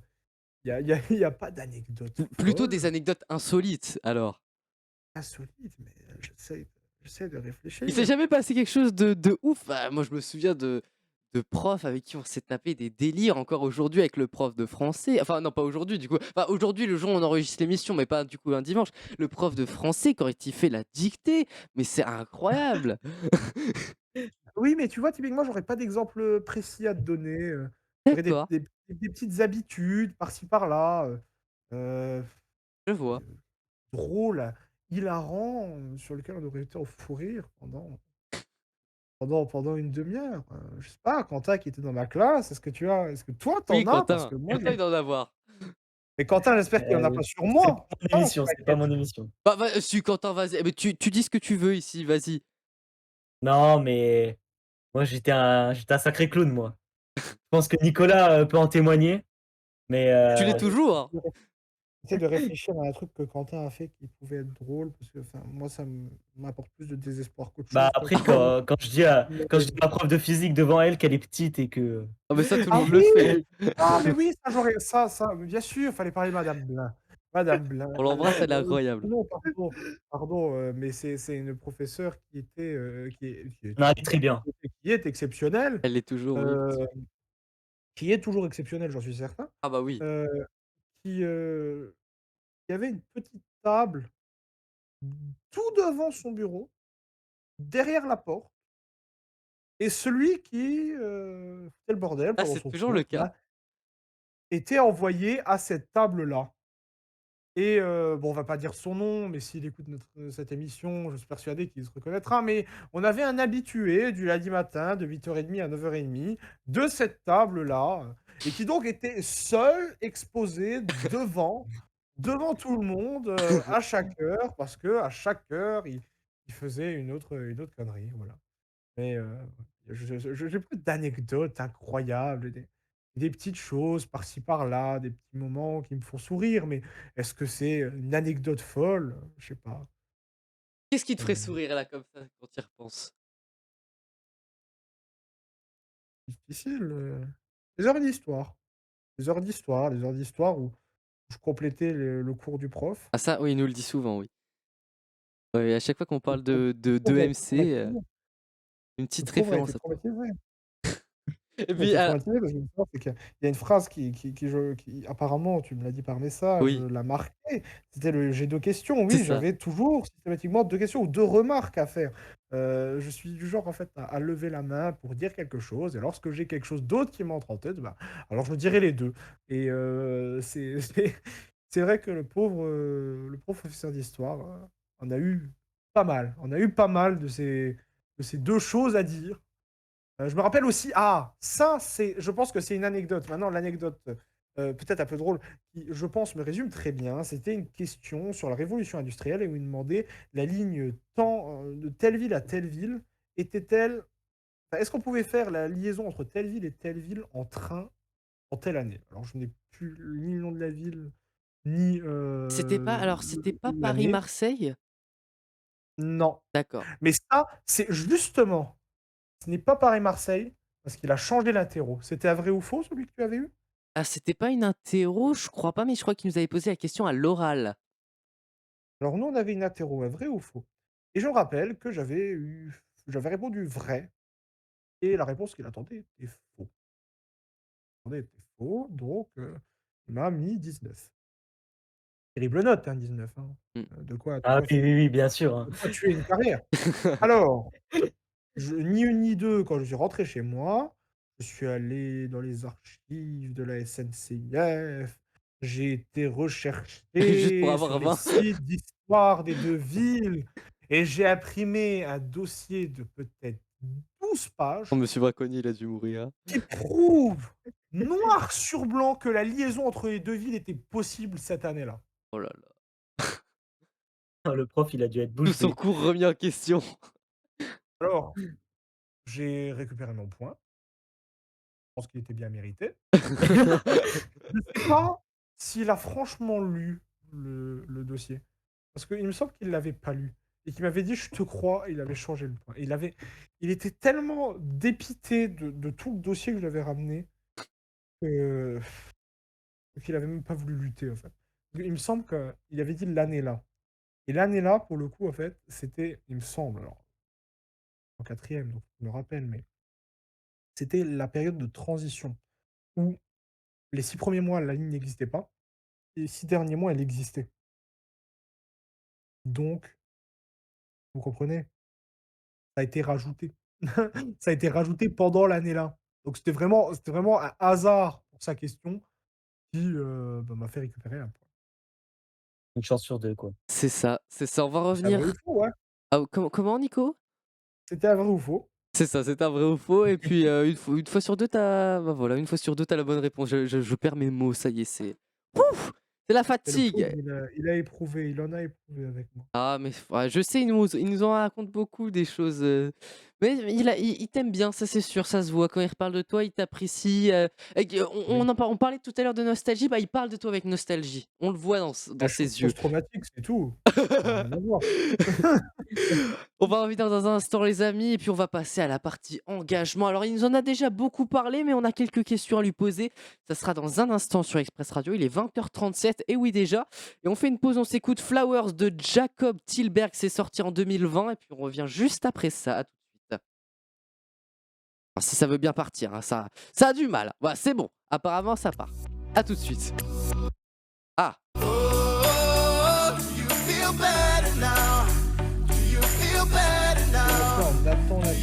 il y a pas d'anecdote Plutôt des folle, anecdotes insolites alors? insolite, mais j'essaie de Il s'est réfléchir. jamais passé quelque chose de ouf? Bah, moi je me souviens de profs avec qui on s'est tapé des délires encore aujourd'hui avec le prof de français. Enfin non, pas aujourd'hui du coup. Enfin aujourd'hui, le jour où on enregistre l'émission, mais pas du coup un dimanche. Le prof de français quand il fait la dictée, mais c'est incroyable! Oui, mais tu vois, typiquement, j'aurais pas d'exemple, précis à te donner, j'aurais D'accord, des petites habitudes par-ci par-là, heu je vois. drôles, hilarants, sur lesquels on aurait été en fou rire pendant une demi-heure, je sais pas, Quentin qui était dans ma classe, est-ce que toi tu Oui, en as? Parce Quentin, que moi Quentin je il doit en avoir. mais Quentin, j'espère qu'il y en a pas sur C'est pas moi! mon Non, émission, c'est pas t'inquiète. mon émission. Bah, si Quentin, vas-y, eh beh, tu dis ce que tu veux ici, vas-y. Non, mais moi j'étais un sacré clown moi. Je pense que Nicolas, peut en témoigner, mais Tu l'es Attends, toujours, hein. j'essaie de réfléchir à un truc que Quentin a fait qui pouvait être drôle parce que, enfin, moi ça m'apporte plus de désespoir qu'autre bah, chose, quoi, après mais quand je dis à ma prof de physique devant elle qu'elle est petite et que Ah mais ça tout le ah monde le fait. oui! Ah mais oui, ça j'aurais ça, mais bien sûr, fallait parler de madame Blin. Madame Blin, On l'embrasse, elle est incroyable. non, pardon, mais c'est une professeure qui était, qui est non, elle est toujours, très bien. qui est exceptionnelle, Elle l'est toujours, oui, bien heu, sûr. qui est toujours exceptionnelle, j'en suis certain, Ah bah oui. heu, qui, qui avait une petite table tout devant son bureau, derrière la porte et celui qui, foutait le bordel Ah, pendant c'est son toujours le cours, cas? bah, était envoyé à cette table-là. Et bon, on va pas dire son nom, mais s'il écoute cette émission, je suis persuadé qu'il se reconnaîtra, mais on avait un habitué du lundi matin de 8h30 à 9h30 de cette table-là, et qui donc était seul, exposé devant tout le monde, à chaque heure, parce qu'à chaque heure, il faisait une autre connerie, voilà. Mais j'ai pas d'anecdotes incroyables, des petites choses par-ci par-là, des petits moments qui me font sourire, mais est-ce que c'est, une anecdote folle? Je sais pas. Qu'est-ce qui te ferait Heu, sourire là comme ça quand tu y repenses? difficile, les heures d'histoire. Les heures d'histoire où je complétais le cours du prof. Ah ça, oui, il nous le dit souvent, oui. Ouais, à chaque fois qu'on Le parle pauvre de le pauvre a été d'EMC, traumatisé. une Le petite pauvre a été référence à toi. traumatisé. Et Il a puis, été traumatisé parce que l'histoire, c'est qu'il y a une phrase qui apparemment, tu me l'as dit par message, oui, l'a marqué. C'était le j'ai 2 questions. c'est Oui, ça. j'avais toujours systématiquement 2 questions ou 2 remarques à faire. Je suis du genre, en fait, à lever la main pour dire quelque chose et lorsque j'ai quelque chose d'autre qui m'entre en tête, bah, alors je dirai les 2 et c'est vrai que le pauvre professeur d'histoire, en a eu pas mal. On a eu pas mal de ces 2 choses à dire. Je me rappelle aussi ça, je pense que c'est une anecdote. Maintenant l'anecdote, peut-être un peu drôle, qui je pense me résume très bien. C'était une question sur la révolution industrielle et où il demandait la ligne tant, de telle ville à telle ville était-elle enfin, est-ce qu'on pouvait faire la liaison entre telle ville et telle ville en train en telle année? Alors je n'ai plus ni le nom de la ville, ni C'était pas l'année. Paris-Marseille? Non. D'accord. Mais ça, c'est justement, ce n'est pas Paris-Marseille, parce qu'il a changé l'interro. C'était à vrai ou faux, celui que tu avais eu? Ah, c'était pas une interro, je crois pas, mais je crois qu'il nous avait posé la question à l'oral. Alors nous, on avait une interro à vrai ou faux. Et je me rappelle que j'avais répondu vrai et la réponse qu'il attendait était faux. Donc il m'a mis 19. Terrible note, hein, 19, hein. Mmh. De Ah quoi oui, fi oui, oui, bien sûr, hein. de quoi tuer une carrière. Alors, ni une ni deux, quand je suis rentré chez moi, je suis allé dans les archives de la SNCF, j'ai été Juste pour rechercher sur avoir les 20. sites d'histoire des 2 villes et j'ai imprimé un dossier de peut-être 12 Oh, pages monsieur Braconnier, il a dû mourir. qui prouve noir sur blanc que la liaison entre les 2 villes était possible cette année-là. Oh là là. Le prof, il a dû être Tout bouche son bée. cours remis en question. Alors, j'ai récupéré mon point, je pense qu'il était bien mérité. Je sais pas s'il a franchement lu le dossier. Parce qu'il me semble qu'il l'avait pas lu et qu'il m'avait dit: «Je te crois» et il avait changé le point. Il était tellement dépité de tout le dossier que je lui avais ramené que qu'il avait même pas voulu lutter, en fait. Il me semble qu'il avait dit l'année là et l'année là, pour le coup, en fait, c'était, il me semble, alors en quatrième, donc je me rappelle, mais c'était la période de transition où les 6 premiers mois, la ligne n'existait pas et les 6 derniers mois, elle existait. Donc, vous comprenez? Ça a été rajouté. Ça a été rajouté pendant l'année-là. Donc c'était vraiment un hasard pour sa question qui, bah, m'a fait récupérer un point. Une chance sur 2, quoi. C'est ça, c'est ça. On va C'est un vrai ou revenir. faux, ouais. Ah, comment, Nico? C'était un vrai ou faux. C'est ça, c'est un vrai ou faux. Et puis, une fois sur deux, bah voilà, une fois sur deux, t'as la bonne réponse. Je perds mes mots, ça y est, c'est. Ouf, c'est la Et le pauvre, fatigue. il a éprouvé, il en a éprouvé avec moi. Ah, mais ouais, je sais, il nous en raconte beaucoup des choses. Mais il t'aime bien, ça c'est sûr, ça se voit. Quand il reparle de toi, il t'apprécie. Oui. On parlait tout à l'heure de nostalgie, bah il parle de toi avec nostalgie. On le voit Un dans choc ses yeux. post-traumatique, c'est tout. Ça n'a rien à voir. On va revenir dans un instant, les amis, et puis on va passer à la partie engagement. Alors, il nous en a déjà beaucoup parlé, mais on a quelques questions à lui poser. Ça sera dans un instant sur Express Radio. Il est 20h37, et oui, déjà. Et on fait une pause, on s'écoute Flowers de Jacob Tilberg. C'est sorti en 2020, et puis on revient juste après ça. À tout de suite. Alors, si ça veut bien partir, hein, ça a du mal. Voilà, c'est bon. Apparemment, ça part. À tout de suite. Ah. Pourquoi on attend la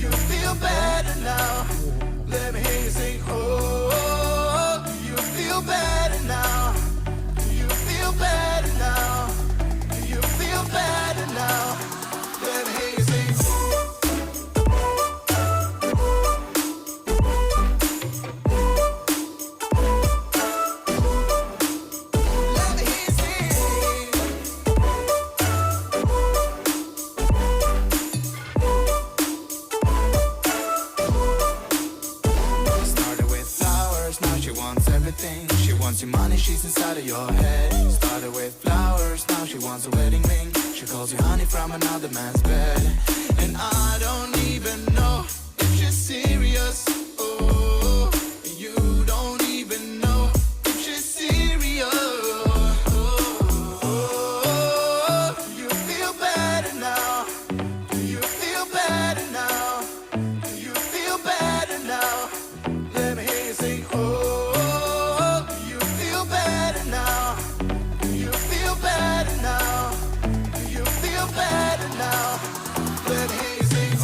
Started with flowers, now she wants everything. She wants your money, she's inside of your head. Started with flowers, now she wants a wedding ring. She calls you honey from another man's bed. And I don't even know if she's serious. Oh, you don't even know if she's serious. Oh, you feel better now. Do you feel better now? Do you feel better now? Let me hear you sing. Oh, do you feel better now? Do you feel better now? Do you feel better now? Let me hear you sing.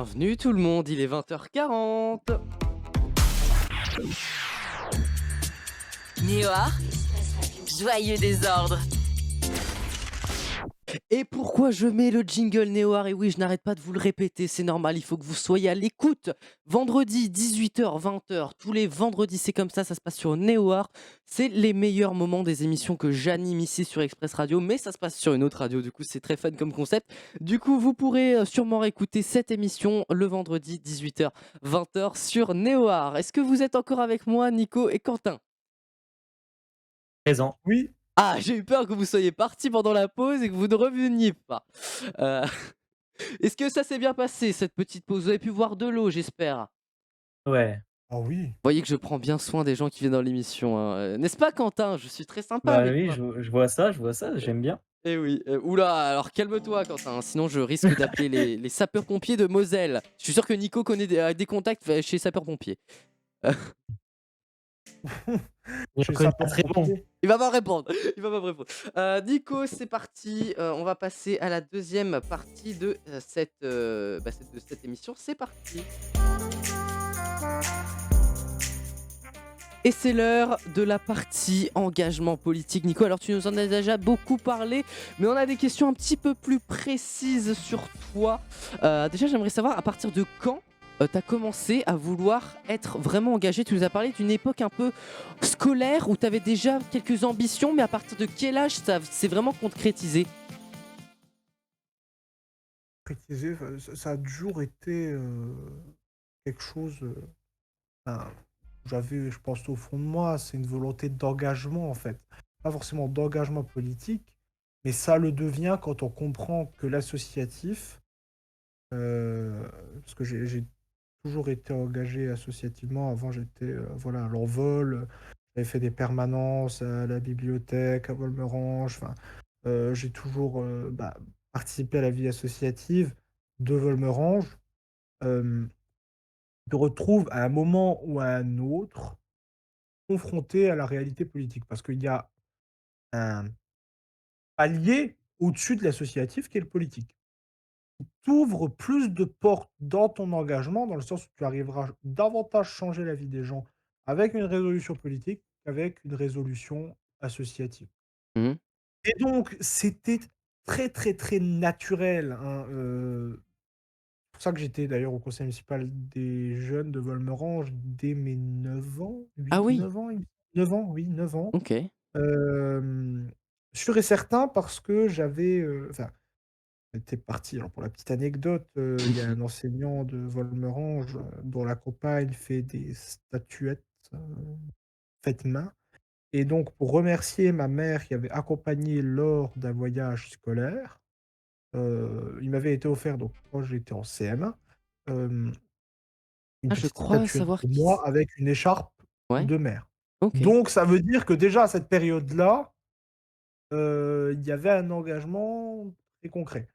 Bienvenue tout le monde, il est 20h40. Niort, joyeux désordre. Et pourquoi je mets le jingle Néoar? Et oui, je n'arrête pas de vous le répéter, c'est normal, il faut que vous soyez à l'écoute. Vendredi, 18h, 20h, tous les vendredis, c'est comme ça se passe sur Néoar. C'est les meilleurs moments des émissions que j'anime ici sur Express Radio, mais ça se passe sur une autre radio, du coup c'est très fun comme concept. Du coup, vous pourrez sûrement réécouter cette émission le vendredi, 18h, 20h sur Néoar. Est-ce que vous êtes encore avec moi, Nico et Quentin? Présent. Oui, Ah, j'ai eu peur que vous soyez partis pendant la pause et que vous ne reveniez pas. Euh, Est-ce que ça s'est bien passé, cette petite pause? Vous avez pu voir de l'eau, j'espère. Ouais. ah oui. Vous voyez que je prends bien soin des gens qui viennent dans l'émission, hein. N'est-ce pas, Quentin? Je suis très sympa Bah avec oui, toi. je vois ça, j'aime bien. Eh oui. Oula, alors calme-toi, Quentin, hein, sinon je risque d'appeler les sapeurs-pompiers de Moselle. Je suis sûr que Nico connaît des contacts chez les sapeurs-pompiers. Je Chez connais pas très bon. sapeurs-pompiers. Il va pas me répondre. Il va pas me répondre. Nico, c'est parti. On va passer à la deuxième partie de cette émission. C'est parti. Et c'est l'heure de la partie engagement politique. Nico, alors tu nous en as déjà beaucoup parlé, mais on a des questions un petit peu plus précises sur toi. Déjà, j'aimerais savoir à partir de quand tu as commencé à vouloir être vraiment engagé. Tu nous as parlé d'une époque un peu scolaire où tu avais déjà quelques ambitions, mais à partir de quel âge ça s'est vraiment concrétisé? Préciser, ça a toujours été quelque chose. Enfin, j'avais, je pense, au fond de moi, c'est une volonté d'engagement en fait. Pas forcément d'engagement politique, mais ça le devient quand on comprend que l'associatif, parce que j'ai toujours été engagé associativement. Avant, j'étais voilà, à l'Envol, j'avais fait des permanences à la bibliothèque, à Volmerange. Enfin, j'ai toujours participé à la vie associative de Volmerange. Euh, je me retrouve à un moment ou à un autre confronté à la réalité politique. Parce qu'il y a un palier au-dessus de l'associatif qui est le politique. Tu ouvres plus de portes dans ton engagement, dans le sens où tu arriveras davantage changer la vie des gens avec une résolution politique qu'avec une résolution associative. Mhm. Et donc, c'était très, très, très naturel, hein, c'est pour ça que j'étais d'ailleurs au conseil municipal des jeunes de Volmerange dès mes 9 ans, Ah 8, oui, 9 ans, 9 ans, oui, 9 ans. ok. Hem, Sûr et certain parce que j'avais, enfin, j'étais parti alors pour la petite anecdote, il y a un enseignant de Volmerange, dont la compagne fait des statuettes, heu, faites main et donc pour remercier ma mère qui avait accompagné lors d'un voyage scolaire, il m'avait été offert donc quand j'étais en CM1, hem une Ah, je petite crois statuette savoir de qui moi avec une écharpe Ouais, de mère. ok. Donc ça veut dire que déjà à cette période-là, il y avait un engagement très concret.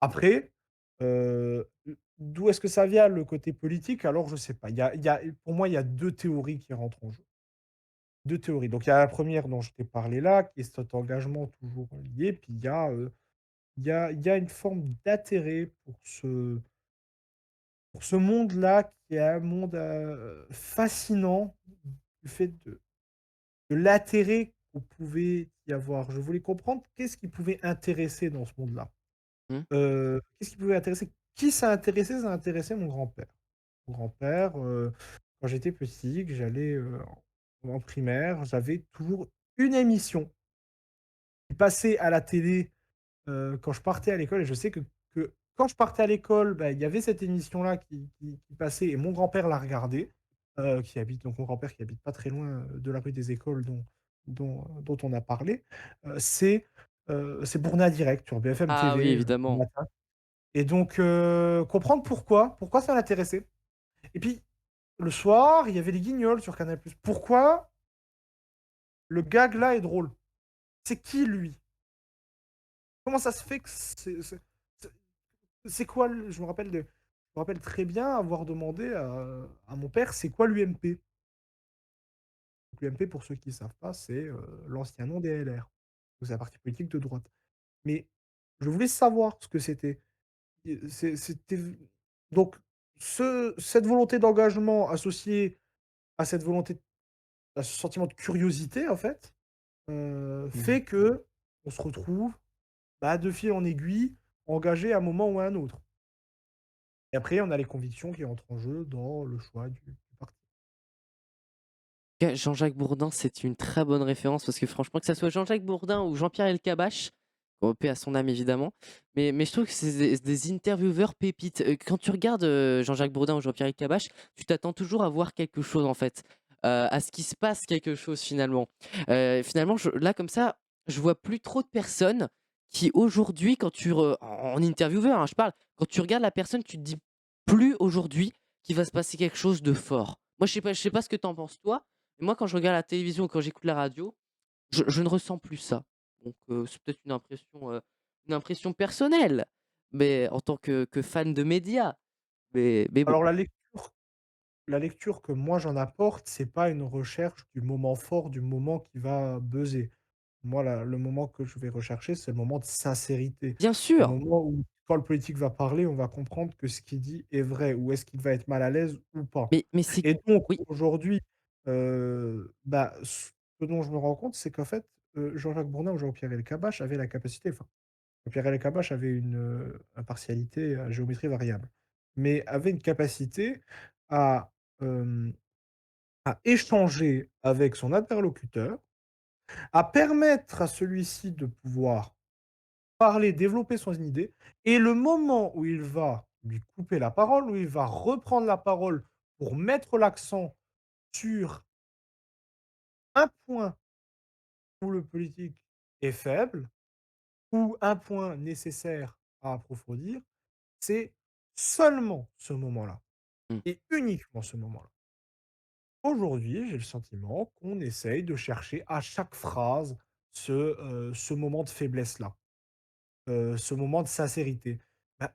Après, d'où est-ce que ça vient le côté politique? Alors je sais pas. Il y a pour moi, il y a 2 théories qui rentrent en jeu. 2 théories. Donc il y a la première dont je t'ai parlé là, qui est cet engagement toujours lié, puis il y a une forme d'intérêt pour ce monde-là qui est un monde, fascinant du fait de l'intérêt qu'on pouvait y avoir. Je voulais comprendre qu'est-ce qui pouvait intéresser dans ce monde-là. Hmm. Qu'est-ce qui pouvait intéresser? Qui ça intéressait? Ça intéressait mon grand-père. Mon grand-père, quand j'étais petit, que j'allais, en primaire, j'avais toujours une émission qui passait à la télé quand je partais à l'école et je sais que quand je partais à l'école, bah, il y avait cette émission-là qui passait et mon grand-père la regardait, qui habite donc mon grand-père qui habite pas très loin, de la rue des Écoles dont on a parlé, c'est Bourna Direct sur BFM Ah oui, TV, le évidemment. matin et donc comprendre pourquoi ça l'intéressait et puis le soir, il y avait les Guignols sur Canal+. Pourquoi le gag là est drôle? C'est qui lui? Comment ça se fait que c'est quoi le je me rappelle très bien avoir demandé à mon père: «C'est quoi l'UMP?» L'UMP, pour ceux qui ne savent pas, c'est, l'ancien nom des LR. Donc c'est un parti politique de droite. Mais je voulais savoir ce que c'était. C'était Donc cette volonté d'engagement associée à cette volonté à ce sentiment de curiosité, en fait, Mmh. fait que on se retrouve, bah, de fil en aiguille, engagé à un moment ou à un autre. Et après, on a les convictions qui entrent en jeu dans le choix du parti. Jean-Jacques Bourdin, c'est une très bonne référence parce que franchement, que ça soit Jean-Jacques Bourdin ou Jean-Pierre Elkabbach, paix à son âme évidemment, mais je trouve que c'est des intervieweurs pépites. Quand tu regardes Jean-Jacques Bourdin ou Jean-Pierre Elkabbach, tu t'attends toujours à voir quelque chose en fait, à ce qu'il se passe quelque chose finalement. Finalement, là comme ça, je vois plus trop de personnes qui aujourd'hui, quand en intervieweur, hein, je parle, quand tu regardes la personne, tu te dis plus aujourd'hui qu'il va se passer quelque chose de fort. Moi, je sais pas ce que tu en penses toi, moi, quand je regarde la télévision ou quand j'écoute la radio, je ne ressens plus ça. Donc, c'est peut-être une impression personnelle, mais en tant que fan de médias. Mais bon. Alors la lecture que moi j'en apporte, c'est pas une recherche du moment fort, du moment qui va buzzer. Moi, le moment que je vais rechercher, c'est le moment de sincérité. Bien Le sûr, moment où, quand le politique va parler, on va comprendre que ce qu'il dit est vrai, ou est-ce qu'il va être mal à l'aise ou pas. mais c'est Et donc oui, aujourd'hui, bah, ce dont je me rends compte, c'est qu'en fait, Jean-Jacques Bourdin ou Jean-Pierre Elkabbach avaient la capacité, enfin, Jean-Pierre Elkabbach avait une, impartialité à géométrie variable, mais avait une capacité à, hem, à échanger avec son interlocuteur, à permettre à celui-ci de pouvoir parler, développer son idée, et le moment où il va lui couper la parole, où il va reprendre la parole pour mettre l'accent sur un point où le politique est faible, ou un point nécessaire à approfondir, c'est seulement ce moment-là, mmh, et uniquement ce moment-là. Aujourd'hui, j'ai le sentiment qu'on essaye de chercher à chaque phrase ce moment de faiblesse-là. Ce moment de sincérité. Bah,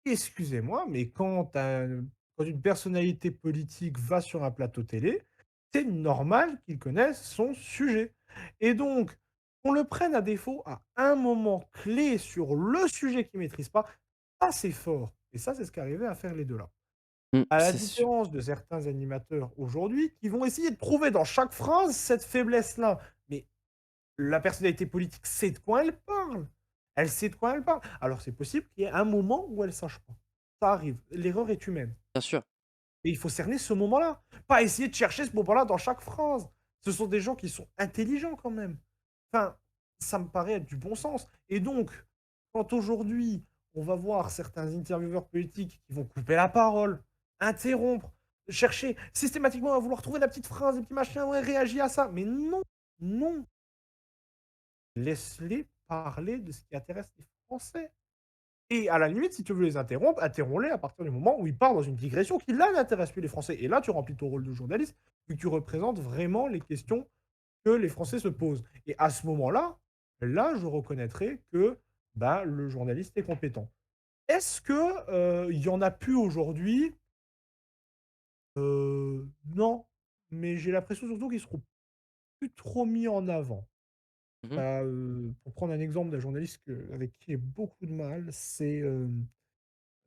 excusez-moi, mais quand une personnalité politique va sur un plateau télé, c'est normal qu'il connaisse son sujet, et donc qu'on le prenne à défaut à un moment clé sur le sujet qu'il maîtrise pas, ça c'est fort, et ça, c'est ce qu'arrivaient à faire les 2 là. À la c'est sûr. différence de certains animateurs aujourd'hui qui vont essayer de trouver dans chaque phrase cette faiblesse-là. Mais la personnalité politique sait de quoi elle parle. Elle sait de quoi elle parle. Alors c'est possible qu'il y ait un moment où elle sache pas. Ça arrive. L'erreur est humaine. Bien sûr. Et il faut cerner ce moment-là. Pas essayer de chercher ce moment-là dans chaque phrase. Ce sont des gens qui sont intelligents quand même. Enfin, ça me paraît être du bon sens. Et donc, quand aujourd'hui, on va voir certains intervieweurs politiques qui vont couper la parole, interrompre, chercher systématiquement à vouloir trouver la petite phrase, le petit machin, ouais, réagir à ça. Mais non, non, laisse-les parler de ce qui intéresse les Français. Et à la limite, si tu veux les interrompre, interromps-les à partir du moment où ils partent dans une digression qui, là, n'intéresse plus les Français. Et là, tu remplis ton rôle de journaliste, vu que tu représentes vraiment les questions que les Français se posent. Et à ce moment-là, là, je reconnaîtrai que bah, le journaliste est compétent. Est-ce que il y en a plus aujourd'hui? Non, mais j'ai l'impression surtout qu'ils seront plus trop mis en avant. Mmh. Bah, pour prendre un exemple d'un journaliste avec qui j'ai beaucoup de mal, c'est,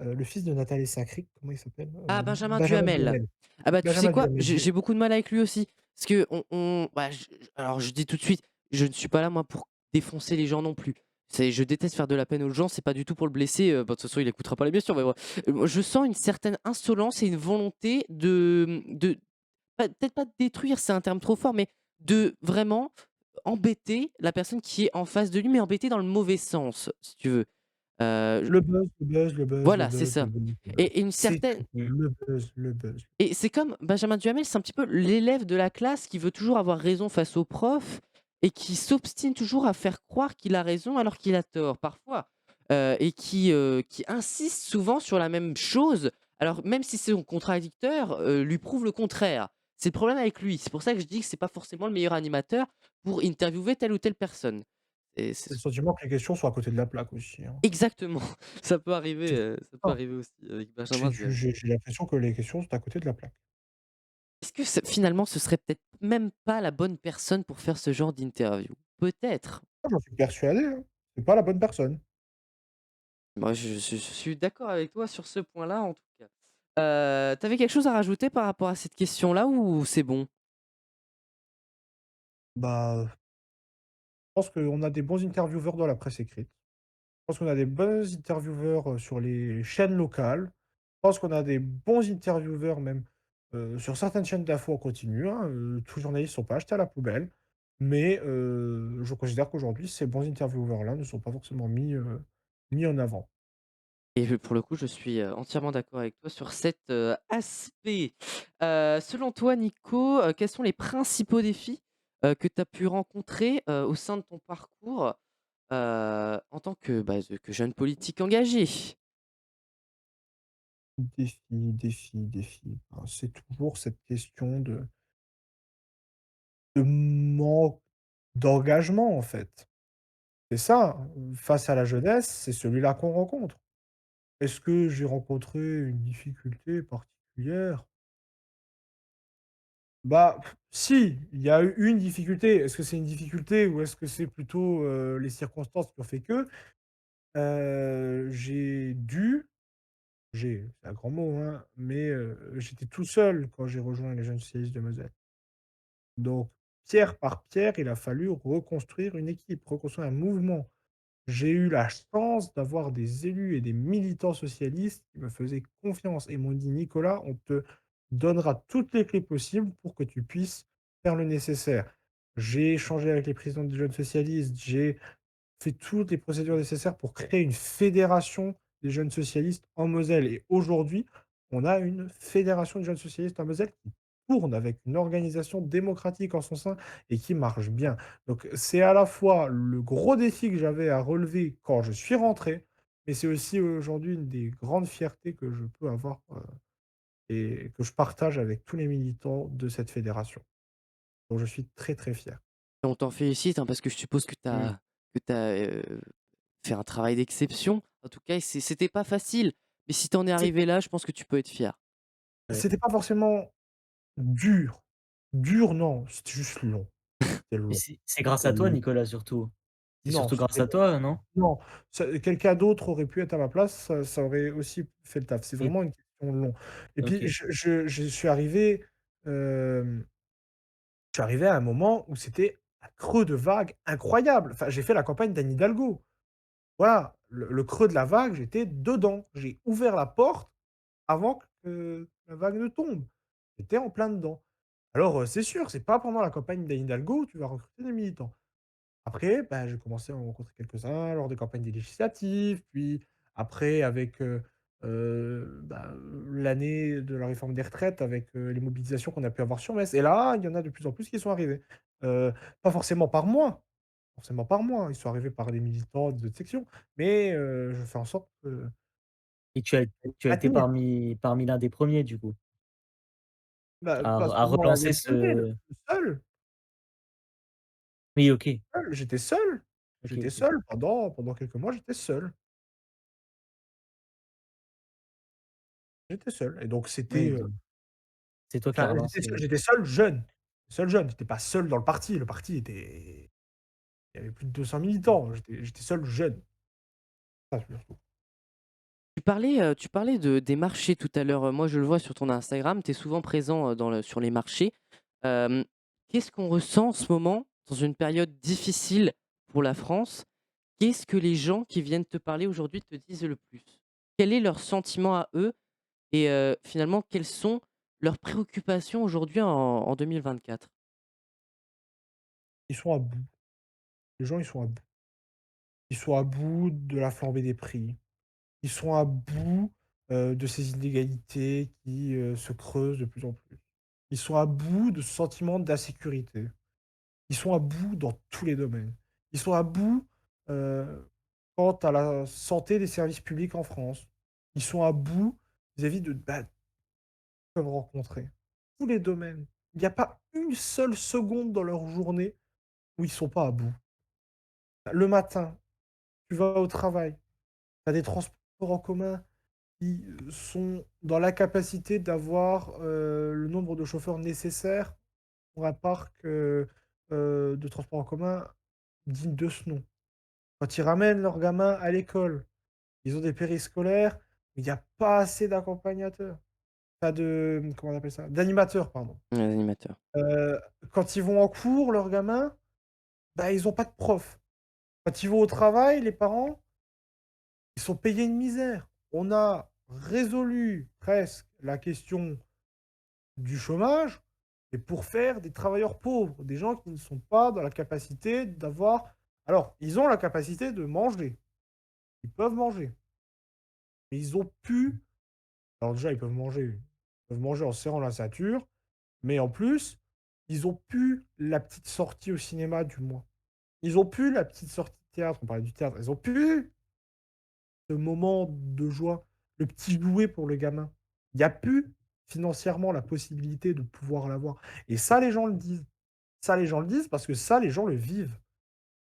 le fils de Nathalie Sacre, comment il s'appelle? Ah, Benjamin Benjamin Duhamel. Duhamel. Ah bah, tu sais Benjamin quoi? Duhamel, J'ai beaucoup de mal avec lui aussi. Parce que bah, alors je dis tout de suite, je ne suis pas là moi pour défoncer les gens non plus. Je déteste faire de la peine aux gens, c'est pas du tout pour le blesser, bah, de toute façon il écoutera pas l'émission, mais moi je sens une certaine insolence et une volonté de peut-être pas de détruire, c'est un terme trop fort, mais de vraiment embêter la personne qui est en face de lui, mais embêter dans le mauvais sens, si tu veux. J le buzz, le buzz, le buzz, le Voilà, c'est buzz, le ça. buzz, Et une c'est certaine tout, le buzz, le buzz. et c'est comme Benjamin Duhamel, c'est un petit peu l'élève de la classe qui veut toujours avoir raison face au prof et qui s'obstine toujours à faire croire qu'il a raison alors qu'il a tort parfois, et qui insiste souvent sur la même chose, alors même si son contradicteur, lui prouve le contraire. C'est le problème avec lui. C'est pour ça que je dis que c'est pas forcément le meilleur animateur pour interviewer telle ou telle personne. Et J'ai c'est le sentiment que les questions sont à côté de la plaque aussi, hein. exactement, C'est ça peut ça. arriver aussi avec J'ai Benjamin j'ai Duhamel. j'ai l'impression que les questions sont à côté de la plaque. Est-ce que finalement, ce serait peut-être même pas la bonne personne pour faire ce genre d'interview? Peut-être. Moi, j'en suis persuadé, hein. C'est pas la bonne personne. Moi, je suis d'accord avec toi sur ce point-là, en tout cas. Tu quelque chose à rajouter par rapport à cette question-là ou c'est bon? Bah, je pense qu'on a des bons intervieweurs dans la presse écrite. Je pense qu'on a des bons intervieweurs, sur les chaînes locales. Je pense qu'on a des bons intervieweurs même, sur certaines chaînes d'infos en continu, hein, tous les journalistes ne sont pas achetés à la poubelle. Mais, je considère qu'aujourd'hui, ces bons intervieweurs-là ne sont pas forcément mis en avant. Pour le coup, je suis, entièrement d'accord avec toi sur cet, aspect. Selon toi, Nico, quels sont les principaux défis, que tu as pu rencontrer, au sein de ton parcours, en tant que, bah, que jeune politique engagé? Défi, défi, défi. Ben, c'est toujours cette question de manque d'engagement, en fait. C'est ça, face à la jeunesse, c'est celui-là qu'on rencontre. Est-ce que j'ai rencontré une difficulté particulière? Bah, si, il y a eu une difficulté. Est-ce que c'est une difficulté ou est-ce que c'est plutôt, les circonstances qui ont fait que? C'est un grand mot, hein, mais j'étais tout seul quand j'ai rejoint les Jeunes Socialistes de Moselle. Donc pierre par pierre, il a fallu reconstruire une équipe, reconstruire un mouvement. J'ai eu la chance d'avoir des élus et des militants socialistes qui me faisaient confiance et m'ont dit: «Nicolas, on te donnera toutes les clés possibles pour que tu puisses faire le nécessaire». J'ai échangé avec les présidents des jeunes socialistes, j'ai fait toutes les procédures nécessaires pour créer une fédération des jeunes socialistes en Moselle et aujourd'hui, on a une fédération des jeunes socialistes en Moselle qui tourne avec une organisation démocratique en son sein et qui marche bien. Donc c'est à la fois le gros défi que j'avais à relever quand je suis rentré, mais c'est aussi aujourd'hui une des grandes fiertés que je peux avoir, et que je partage avec tous les militants de cette fédération. Donc je suis très, très fier. On t'en félicite, hein, parce que je suppose que tu Mmh. as fait un travail d'exception. En tout cas, c'était pas facile, mais si tu en es C'est arrivé là, je pense que tu peux être fier. Ouais. C'était pas forcément dur. Dur non, c'était juste long. C'était Mais long, c'est grâce c'était à toi, long. Nicolas, surtout. C'est Non, surtout grâce c'était à toi, non? non, quelqu'un d'autre aurait pu être à ma place, ça aurait aussi fait le taf. C'est Oui, vraiment une question de long et puis OK. je suis arrivé, hem, je suis arrivé à un moment où c'était un creux de vague incroyable. Enfin, j'ai fait la campagne d'Anne Hidalgo. Voilà, le creux de la vague, j'étais dedans. J'ai ouvert la porte avant que la vague ne tombe. J'étais en plein dedans. Alors, c'est sûr, c'est pas pendant la campagne d'Anne Hidalgo où tu vas recruter des militants. Après, bah, j'ai commencé à en rencontrer quelques-uns lors des campagnes des législatives, puis après avec, bah, l'année de la réforme des retraites, avec, les mobilisations qu'on a pu avoir sur Metz et là, il y en a de plus en plus qui sont arrivés. Heu, pas forcément par moi, ils sont arrivés par des militants des autres sections, mais je fais en sorte, Et tu as été maintenir. parmi l'un des premiers du coup, Bah, à pas à seulement l'un des relancer premiers, ce le seul, oui, OK. j'étais seul. OK, J'étais OK. seul pendant quelques mois, j'étais seul. J'étais seul et donc Oui, c'était, donc c'est toi qui as enfin, relancé. j'étais seul jeune. Seul jeune, j'étais pas seul dans le parti. Le parti était il y avait plus de 200 militants. J'étais seul jeune. Ça surtout. Tu parlais des marchés tout à l'heure. Moi, je le vois sur ton Instagram, tu es souvent présent, sur les marchés. Hem, Qu'est-ce qu'on ressent en ce moment, dans une période difficile pour la France? Qu'est-ce que les gens qui viennent te parler aujourd'hui te disent le plus? Quel est leur sentiment à eux et finalement, quelles sont leurs préoccupations aujourd'hui en 2024? Ils sont à bout. Les gens, ils sont à bout. Ils sont à bout de la flambée des prix. Ils sont à bout, de ces inégalités qui, se creusent de plus en plus. Ils sont à bout de ce sentiment d'insécurité. Ils sont à bout dans tous les domaines. Ils sont à bout, heu, quant à la santé des services publics en France. Ils sont à bout vis-à-vis de, bah, peuvent rencontrer. Tous les domaines. Il y a pas une seule seconde dans leur journée où ils sont pas à bout. Le matin, tu vas au travail, tu as des transports en commun qui, sont dans l'incapacité d'avoir, le nombre de chauffeurs nécessaires pour un parc, de transports en commun digne de ce nom. Quand ils ramènent leurs gamins à l'école, ils ont des périscolaires, mais il y a pas assez d'accompagnateurs. pas de, comment on appelle ça? D'animateur, pardon. Les animateurs. Heu, Quand ils vont en cours, leurs gamins, bah, ils ont pas de prof. Quand ils vont au travail, les parents, ils sont payés une misère. On a résolu presque la question du chômage, et pour faire des travailleurs pauvres, des gens qui ne sont pas dans la capacité d'avoir, alors, ils ont la capacité de manger, ils peuvent manger, mais ils ont plus, alors déjà, ils peuvent manger en serrant la ceinture, mais en plus, ils ont plus la petite sortie au cinéma du mois. Ils ont plus la petite sortie de théâtre, on parlait du théâtre, ils ont plus ce moment de joie, le petit jouet pour le gamin. Il n'y a plus financièrement la possibilité de pouvoir l'avoir, et ça, les gens le disent. Ça, les gens le disent parce que ça, les gens le vivent,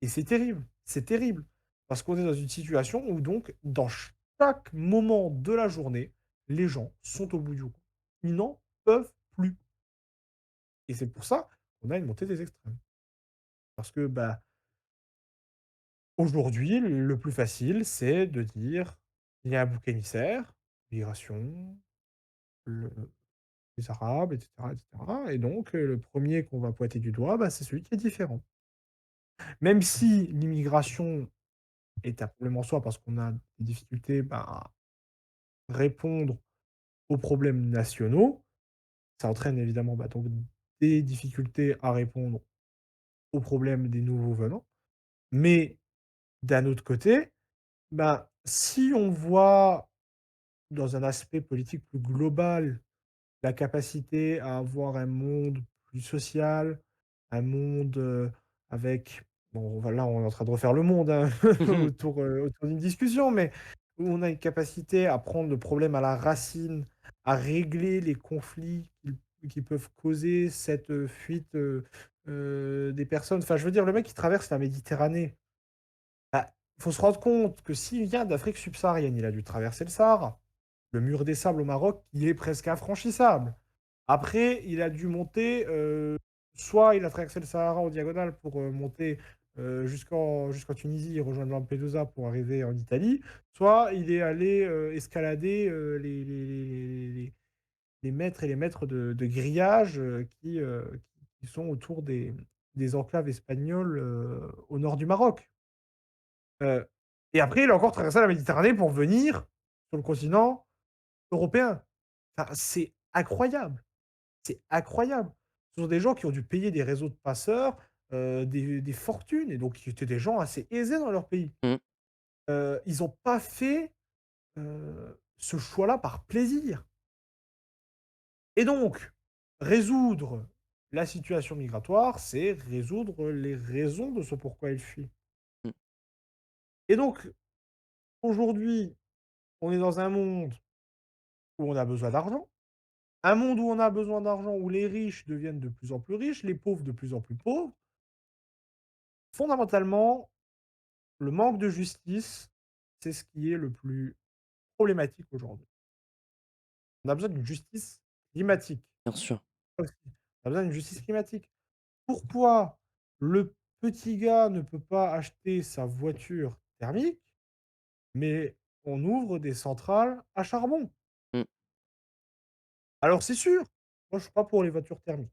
et c'est terrible, c'est terrible. Parce qu'on est dans une situation où donc, dans chaque moment de la journée, les gens sont au bout du rouleau. Ils n'en peuvent plus, et c'est pour ça qu'on a une montée des extrêmes. Parce que, bah, aujourd'hui, le plus facile, c'est de dire: «Il y a un bouc émissaire, migration, le les arabes, et cetera, et donc le premier qu'on va pointer du doigt, bah, c'est celui qui est différent». Même si l'immigration est un problème en soi parce qu'on a des difficultés, bah, à répondre aux problèmes nationaux, ça entraîne évidemment, bah, donc des difficultés à répondre aux problèmes des nouveaux venants. Mais d'un autre côté, bah, si on voit dans un aspect politique plus global la capacité à avoir un monde plus social, un monde, avec, bon, voilà, on est en train de refaire le monde, hein, autour d'une discussion, mais où on a une capacité à prendre le problème à la racine, à régler les conflits qui peuvent causer cette, fuite, des personnes. Enfin, je veux dire, le mec qui traverse la Méditerranée, bah, faut se rendre compte que s'il vient d'Afrique subsaharienne, il a dû traverser le Sahara, le mur des sables au Maroc qui est presque infranchissable. Après, il a dû monter, soit il a traversé le Sahara en diagonale pour, monter, jusqu'en Tunisie et rejoindre Lampedusa pour arriver en Italie, soit il est allé, escalader, les mètres et les mètres de grillage, qui sont autour des enclaves espagnoles, au nord du Maroc. Heu et après, il a encore traversé la Méditerranée pour venir sur le continent européen. Enfin, c'est incroyable, c'est incroyable. Ce sont des gens qui ont dû payer des réseaux de passeurs, des fortunes, et donc qui étaient des gens assez aisés dans leur pays. Mmh. Ils ont pas fait, ce choix-là par plaisir, et donc résoudre la situation migratoire, c'est résoudre les raisons de ce pourquoi ils fuient, Mmh. et donc aujourd'hui, on est dans un monde où on a besoin d'argent. Un monde où on a besoin d'argent, où les riches deviennent de plus en plus riches, les pauvres de plus en plus pauvres. Fondamentalement, le manque de justice, c'est ce qui est le plus problématique aujourd'hui. On a besoin d'une justice climatique Bien sûr. aussi. On a besoin d'une justice climatique. Pourquoi le petit gars ne peut pas acheter sa voiture thermique, mais on ouvre des centrales à charbon? Mmh. Alors c'est sûr, moi je suis pas pour les voitures thermiques.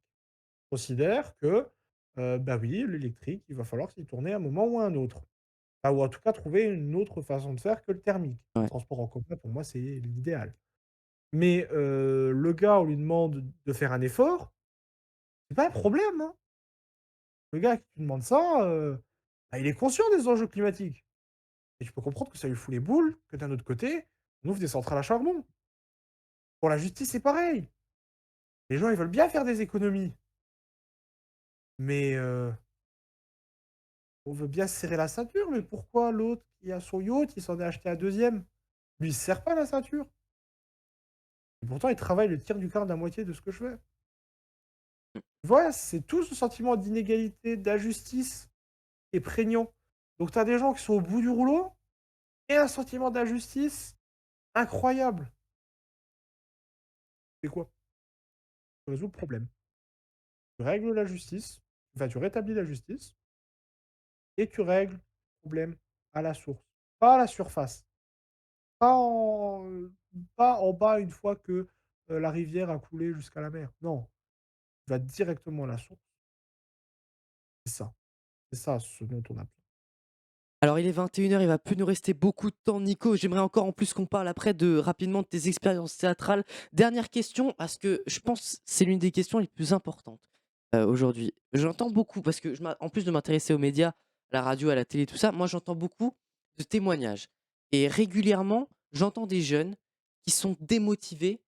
Considère que, bah, oui, l'électrique, il va falloir s'y tourner à un moment ou à un autre. Bah, ou en tout cas trouver une autre façon de faire que le thermique. Le Ouais. transport en commun, pour moi, c'est l'idéal. Mais, le gars, on lui demande de faire un effort, c'est pas un problème, hein. Le gars à qui tu demandes ça, bah, il est conscient des enjeux climatiques, et je peux comprendre que ça lui fout les boules que d'un autre côté, on ouvre des centrales à charbon. Pour la justice, c'est pareil. Les gens, ils veulent bien faire des économies, mais, on veut bien se serrer la ceinture, mais pourquoi l'autre qui a son yacht, il s'en est acheté un deuxième? Lui, il se serre pas la ceinture, et pourtant il travaille le tiers du quart de la moitié de ce que je fais. Voilà, c'est tout ce sentiment d'inégalité, d'injustice qui est prégnant. Donc tu as des gens qui sont au bout du rouleau et un sentiment d'injustice incroyable. C'est quoi? Tu résous le problème. Tu règles la justice, enfin tu rétablis la justice, et tu règles le problème à la source, pas à la surface. Pas en pas en bas une fois que la rivière a coulé jusqu'à la mer. Non, tu vas directement à la source. C'est ça. C'est ça ce dont on a besoin. Alors il est 21h, il va plus nous rester beaucoup de temps Nico. J'aimerais encore en plus qu'on parle après de rapidement de tes expériences théâtrales. Dernière question, parce que je pense que c'est l'une des questions les plus importantes, aujourd'hui. J'entends beaucoup parce que en plus de m'intéresser aux médias, à la radio, à la télé, tout ça, moi j'entends beaucoup de témoignages et régulièrement, j'entends des jeunes qui sont démotivés,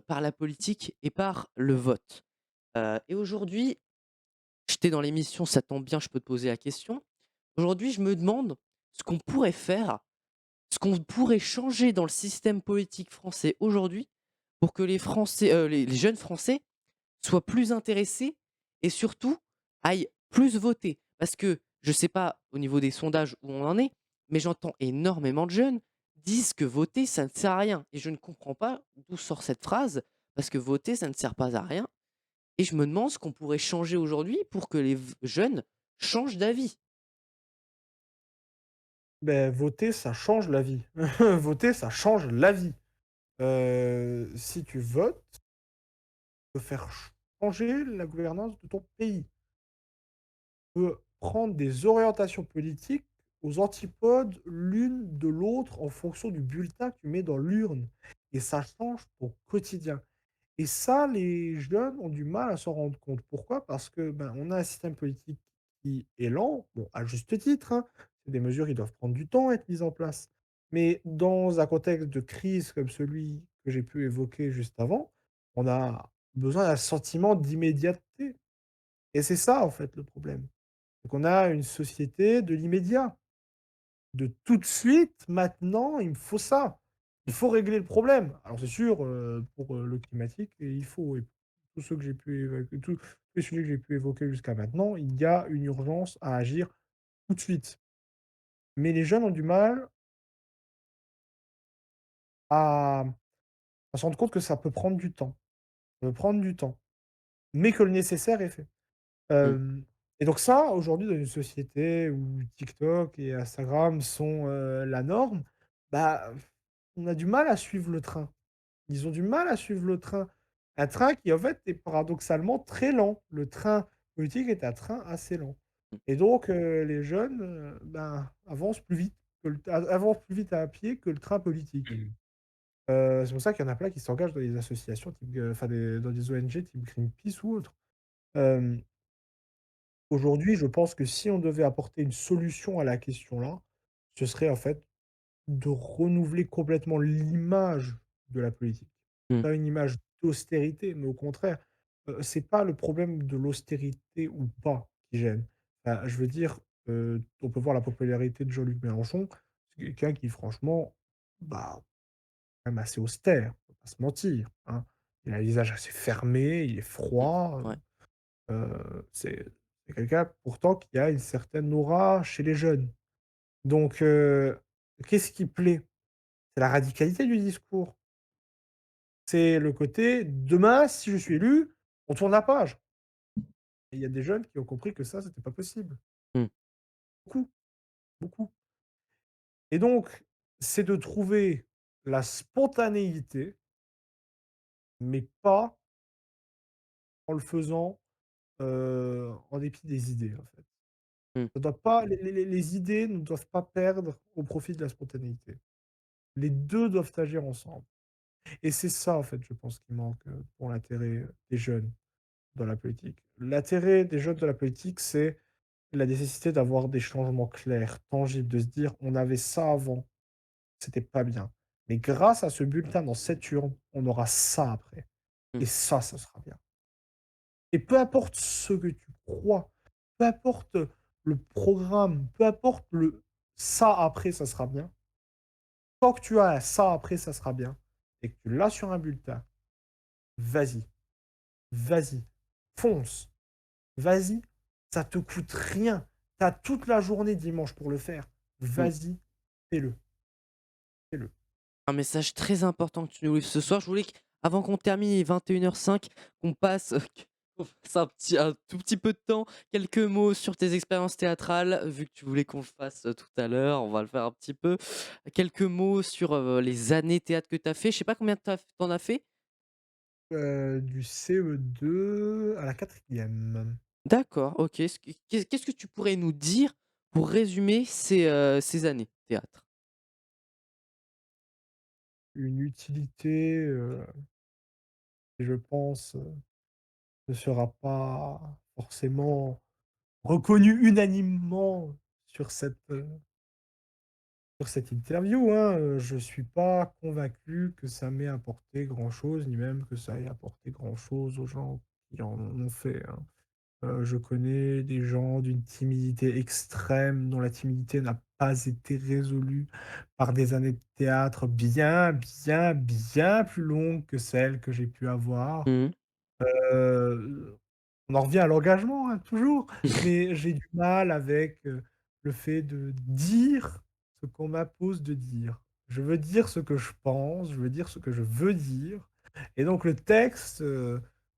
par la politique et par le vote. Et aujourd'hui, j'étais dans l'émission «Ça tombe bien, je peux te poser la question». Aujourd'hui, je me demande ce qu'on pourrait faire, ce qu'on pourrait changer dans le système politique français aujourd'hui pour que les Français, les jeunes Français soient plus intéressés et surtout aillent plus voter. Parce que je ne sais pas au niveau des sondages où on en est, mais j'entends énormément de jeunes disent que voter, ça ne sert à rien. Et je ne comprends pas d'où sort cette phrase, parce que voter, ça ne sert pas à rien. Et je me demande ce qu'on pourrait changer aujourd'hui pour que les jeunes changent d'avis. Beh, voter, ça change la vie. Voter, ça change la vie. Si tu votes, tu peux faire changer la gouvernance de ton pays. Tu peux prendre des orientations politiques aux antipodes l'une de l'autre en fonction du bulletin que tu mets dans l'urne et ça change ton quotidien. Et ça, les jeunes ont du mal à s'en rendre compte. Pourquoi? Parce que, ben, on a un système politique qui est lent, bon, à juste titre, hein. C'est des mesures qui doivent prendre du temps à être mises en place. Mais dans un contexte de crise comme celui que j'ai pu évoquer juste avant, on a besoin d'un sentiment d'immédiateté. Et c'est ça, en fait, le problème. C'est qu'on a une société de l'immédiat. De tout de suite, maintenant, il me faut ça. Il faut régler le problème. Alors c'est sûr, pour, le climatique, et il faut et tous ceux que j'ai pu évoquer tous les sujets que j'ai pu évoquer jusqu'à maintenant, il y a une urgence à agir tout de suite. Mais les jeunes ont du mal à se rendre compte que ça peut prendre du temps. Ça peut prendre du temps, mais que le nécessaire est fait. Mmh. Hem et donc ça, aujourd'hui, dans une société où TikTok et Instagram sont, la norme, bah, on a du mal à suivre le train. Ils ont du mal à suivre le train. Un train qui, en fait, est paradoxalement très lent. Le train politique est un train assez lent et donc les jeunes, ben, avancent plus vite que le avancent plus vite à pied que le train politique. Mmh. C'est pour ça qu'il y en a plein qui s'engagent dans des associations type, enfin dans des ONG type Greenpeace ou autre. Hem, Aujourd'hui, je pense que si on devait apporter une solution à la question-là, ce serait, en fait, de renouveler complètement l'image de la politique. Mmh. Pas une image d'austérité, mais au contraire, c'est pas le problème de l'austérité ou pas qui gêne. Je veux dire, on peut voir la popularité de Jean-Luc Mélenchon, c'est quelqu'un qui franchement, bah, quand même assez austère, faut pas se mentir, hein. Il a un visage assez fermé, il est Mmh. froid, Ouais. c'est quelqu'un pourtant qui a une certaine aura chez les jeunes. Donc qu'est-ce qui plaît? C'est la radicalité du discours. C'est le côté: «Demain, si je suis élu, on tourne la page». Et il y a des jeunes qui ont compris que ça, c'était pas possible. Mmh. Beaucoup, beaucoup. Et donc, c'est de trouver la spontanéité, mais pas en le faisant, en dépit des idées, en fait. Mmh. Ça doit pas les idées ne doivent pas perdre au profit de la spontanéité. Les 2 doivent agir ensemble. Et c'est ça, en fait, je pense, qui manque, pour l'intérêt, des jeunes dans la politique. L'intérêt des jeunes dans la politique, c'est la nécessité d'avoir des changements clairs, tangibles, de se dire: «On avait ça avant, c'était pas bien. Mais grâce à ce bulletin dans cette urne, on aura ça après Mmh. et ça sera bien». Et peu importe ce que tu crois, peu importe le programme, peu importe le «ça après, ça sera bien», tant que tu as un «ça après, ça sera bien» et que tu l'as sur un bulletin, vas-y, vas-y, fonce, vas-y, ça te coûte rien. Tu as toute la journée dimanche pour le faire. Mmh. Vas-y, fais-le, fais-le. Un message très important que tu nous livres ce soir. Je voulais qu'avant qu'on termine, il est 21h05, qu'on passe, qu'on fasse un tout petit peu de temps, quelques mots sur tes expériences théâtrales, vu que tu voulais qu'on le fasse tout à l'heure, on va le faire un petit peu. Quelques mots sur les années théâtre que tu as fait. Je sais pas combien tu en as fait. Du CE2 à la 4e. D'accord, OK. Qu'est-ce que tu pourrais nous dire pour résumer ces années théâtre? Une utilité, qui je pense, ne sera pas forcément reconnue unanimement sur cette interview, hein. Je suis pas convaincu que ça m'ait apporté grand-chose, ni même que ça ait apporté grand-chose aux gens qui en ont fait, hein. Je connais des gens d'une timidité extrême, dont la timidité n'a pas été résolue par des années de théâtre bien, bien, bien plus longues que celles que j'ai pu avoir. Mmh. On en revient à l'engagement, hein, toujours, mais j'ai du mal avec, le fait de dire ce qu'on m'impose de dire. Je veux dire ce que je pense, je veux dire ce que je veux dire et donc le texte,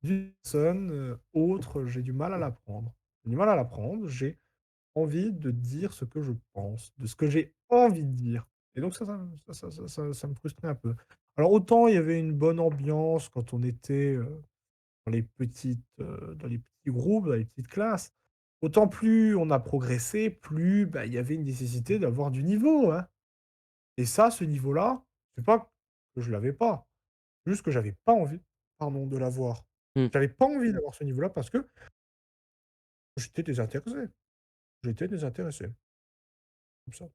d'une personne, autre, j'ai du mal à l'apprendre. J'ai du mal à l'apprendre, j'ai envie de dire ce que je pense, de ce que j'ai envie de dire et donc ça me frustrait un peu. Alors autant il y avait une bonne ambiance quand on était, dans les petits groupes, dans les petites classes. Autant plus on a progressé, plus, bah, il y avait une nécessité d'avoir du niveau, hein. Et ça, ce niveau-là, c'est pas que je l'avais pas, juste que j'avais pas envie, pardon, de l'avoir. Mmh. J'avais pas envie d'avoir ce niveau-là parce que j'étais désintéressé. J'étais désintéressé, comme ça.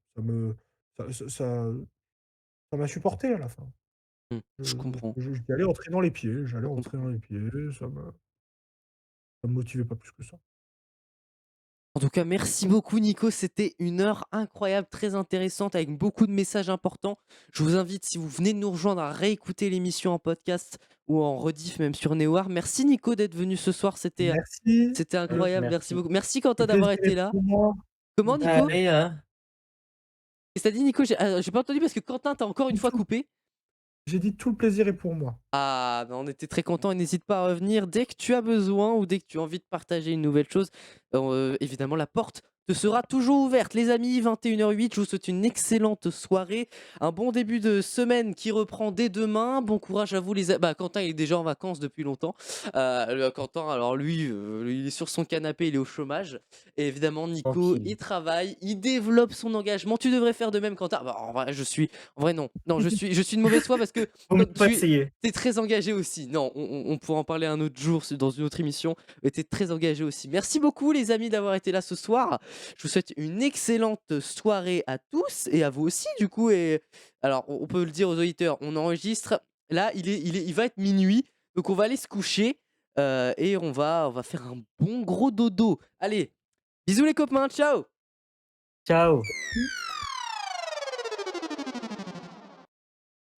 Ça m'a supporté à la fin. Mmh. Je comprends, J'allais rentrer dans les pieds, j'allais je rentrer comprends. dans les pieds, ça me motivait pas plus que ça. En tout cas, merci beaucoup Nico, c'était une heure incroyable, très intéressante avec beaucoup de messages importants. Je vous invite, si vous venez de nous rejoindre, à réécouter l'émission en podcast ou en rediff même sur Néoar. Merci Nico d'être venu ce soir, Merci, c'était incroyable, merci Merci. beaucoup. Merci le Quentin d'avoir plaisir été est là. pour moi. Comment Nico? Pareil, hein. Qu'est-ce que tu dit Nico? J'ai pas entendu parce que Quentin t'a encore une fois coupé. J'ai dit: «Tout le plaisir est pour moi». Ah, bah, on était très contents et n'hésite pas à revenir dès que tu as besoin ou dès que tu as envie de partager une nouvelle chose. Évidemment, la porte te sera toujours ouverte. Les amis, 21h08, je vous souhaite une excellente soirée, un bon début de semaine qui reprend dès demain. Bon courage à vous bah, Quentin, il est déjà en vacances depuis longtemps. Quentin, alors lui, il est sur son canapé, il est au chômage. Et évidemment, Nico, il Tranquille. travaille, il développe son engagement. Tu devrais faire de même, Quentin. Bah, en vrai, non. Non, je suis de mauvaise foi parce que Faut toi, même pas essayer. tu très engagé aussi. Non, on pourra en parler un autre jour dans une autre émission, mais tu très engagé aussi. Merci beaucoup les amis d'avoir été là ce soir. Je vous souhaite une excellente soirée à tous et à vous aussi du coup. Et alors, on peut le dire aux auditeurs, on enregistre. Là, il va être minuit, donc on va aller se coucher et on va faire un bon gros dodo. Allez, bisous les copains, ciao! Ciao.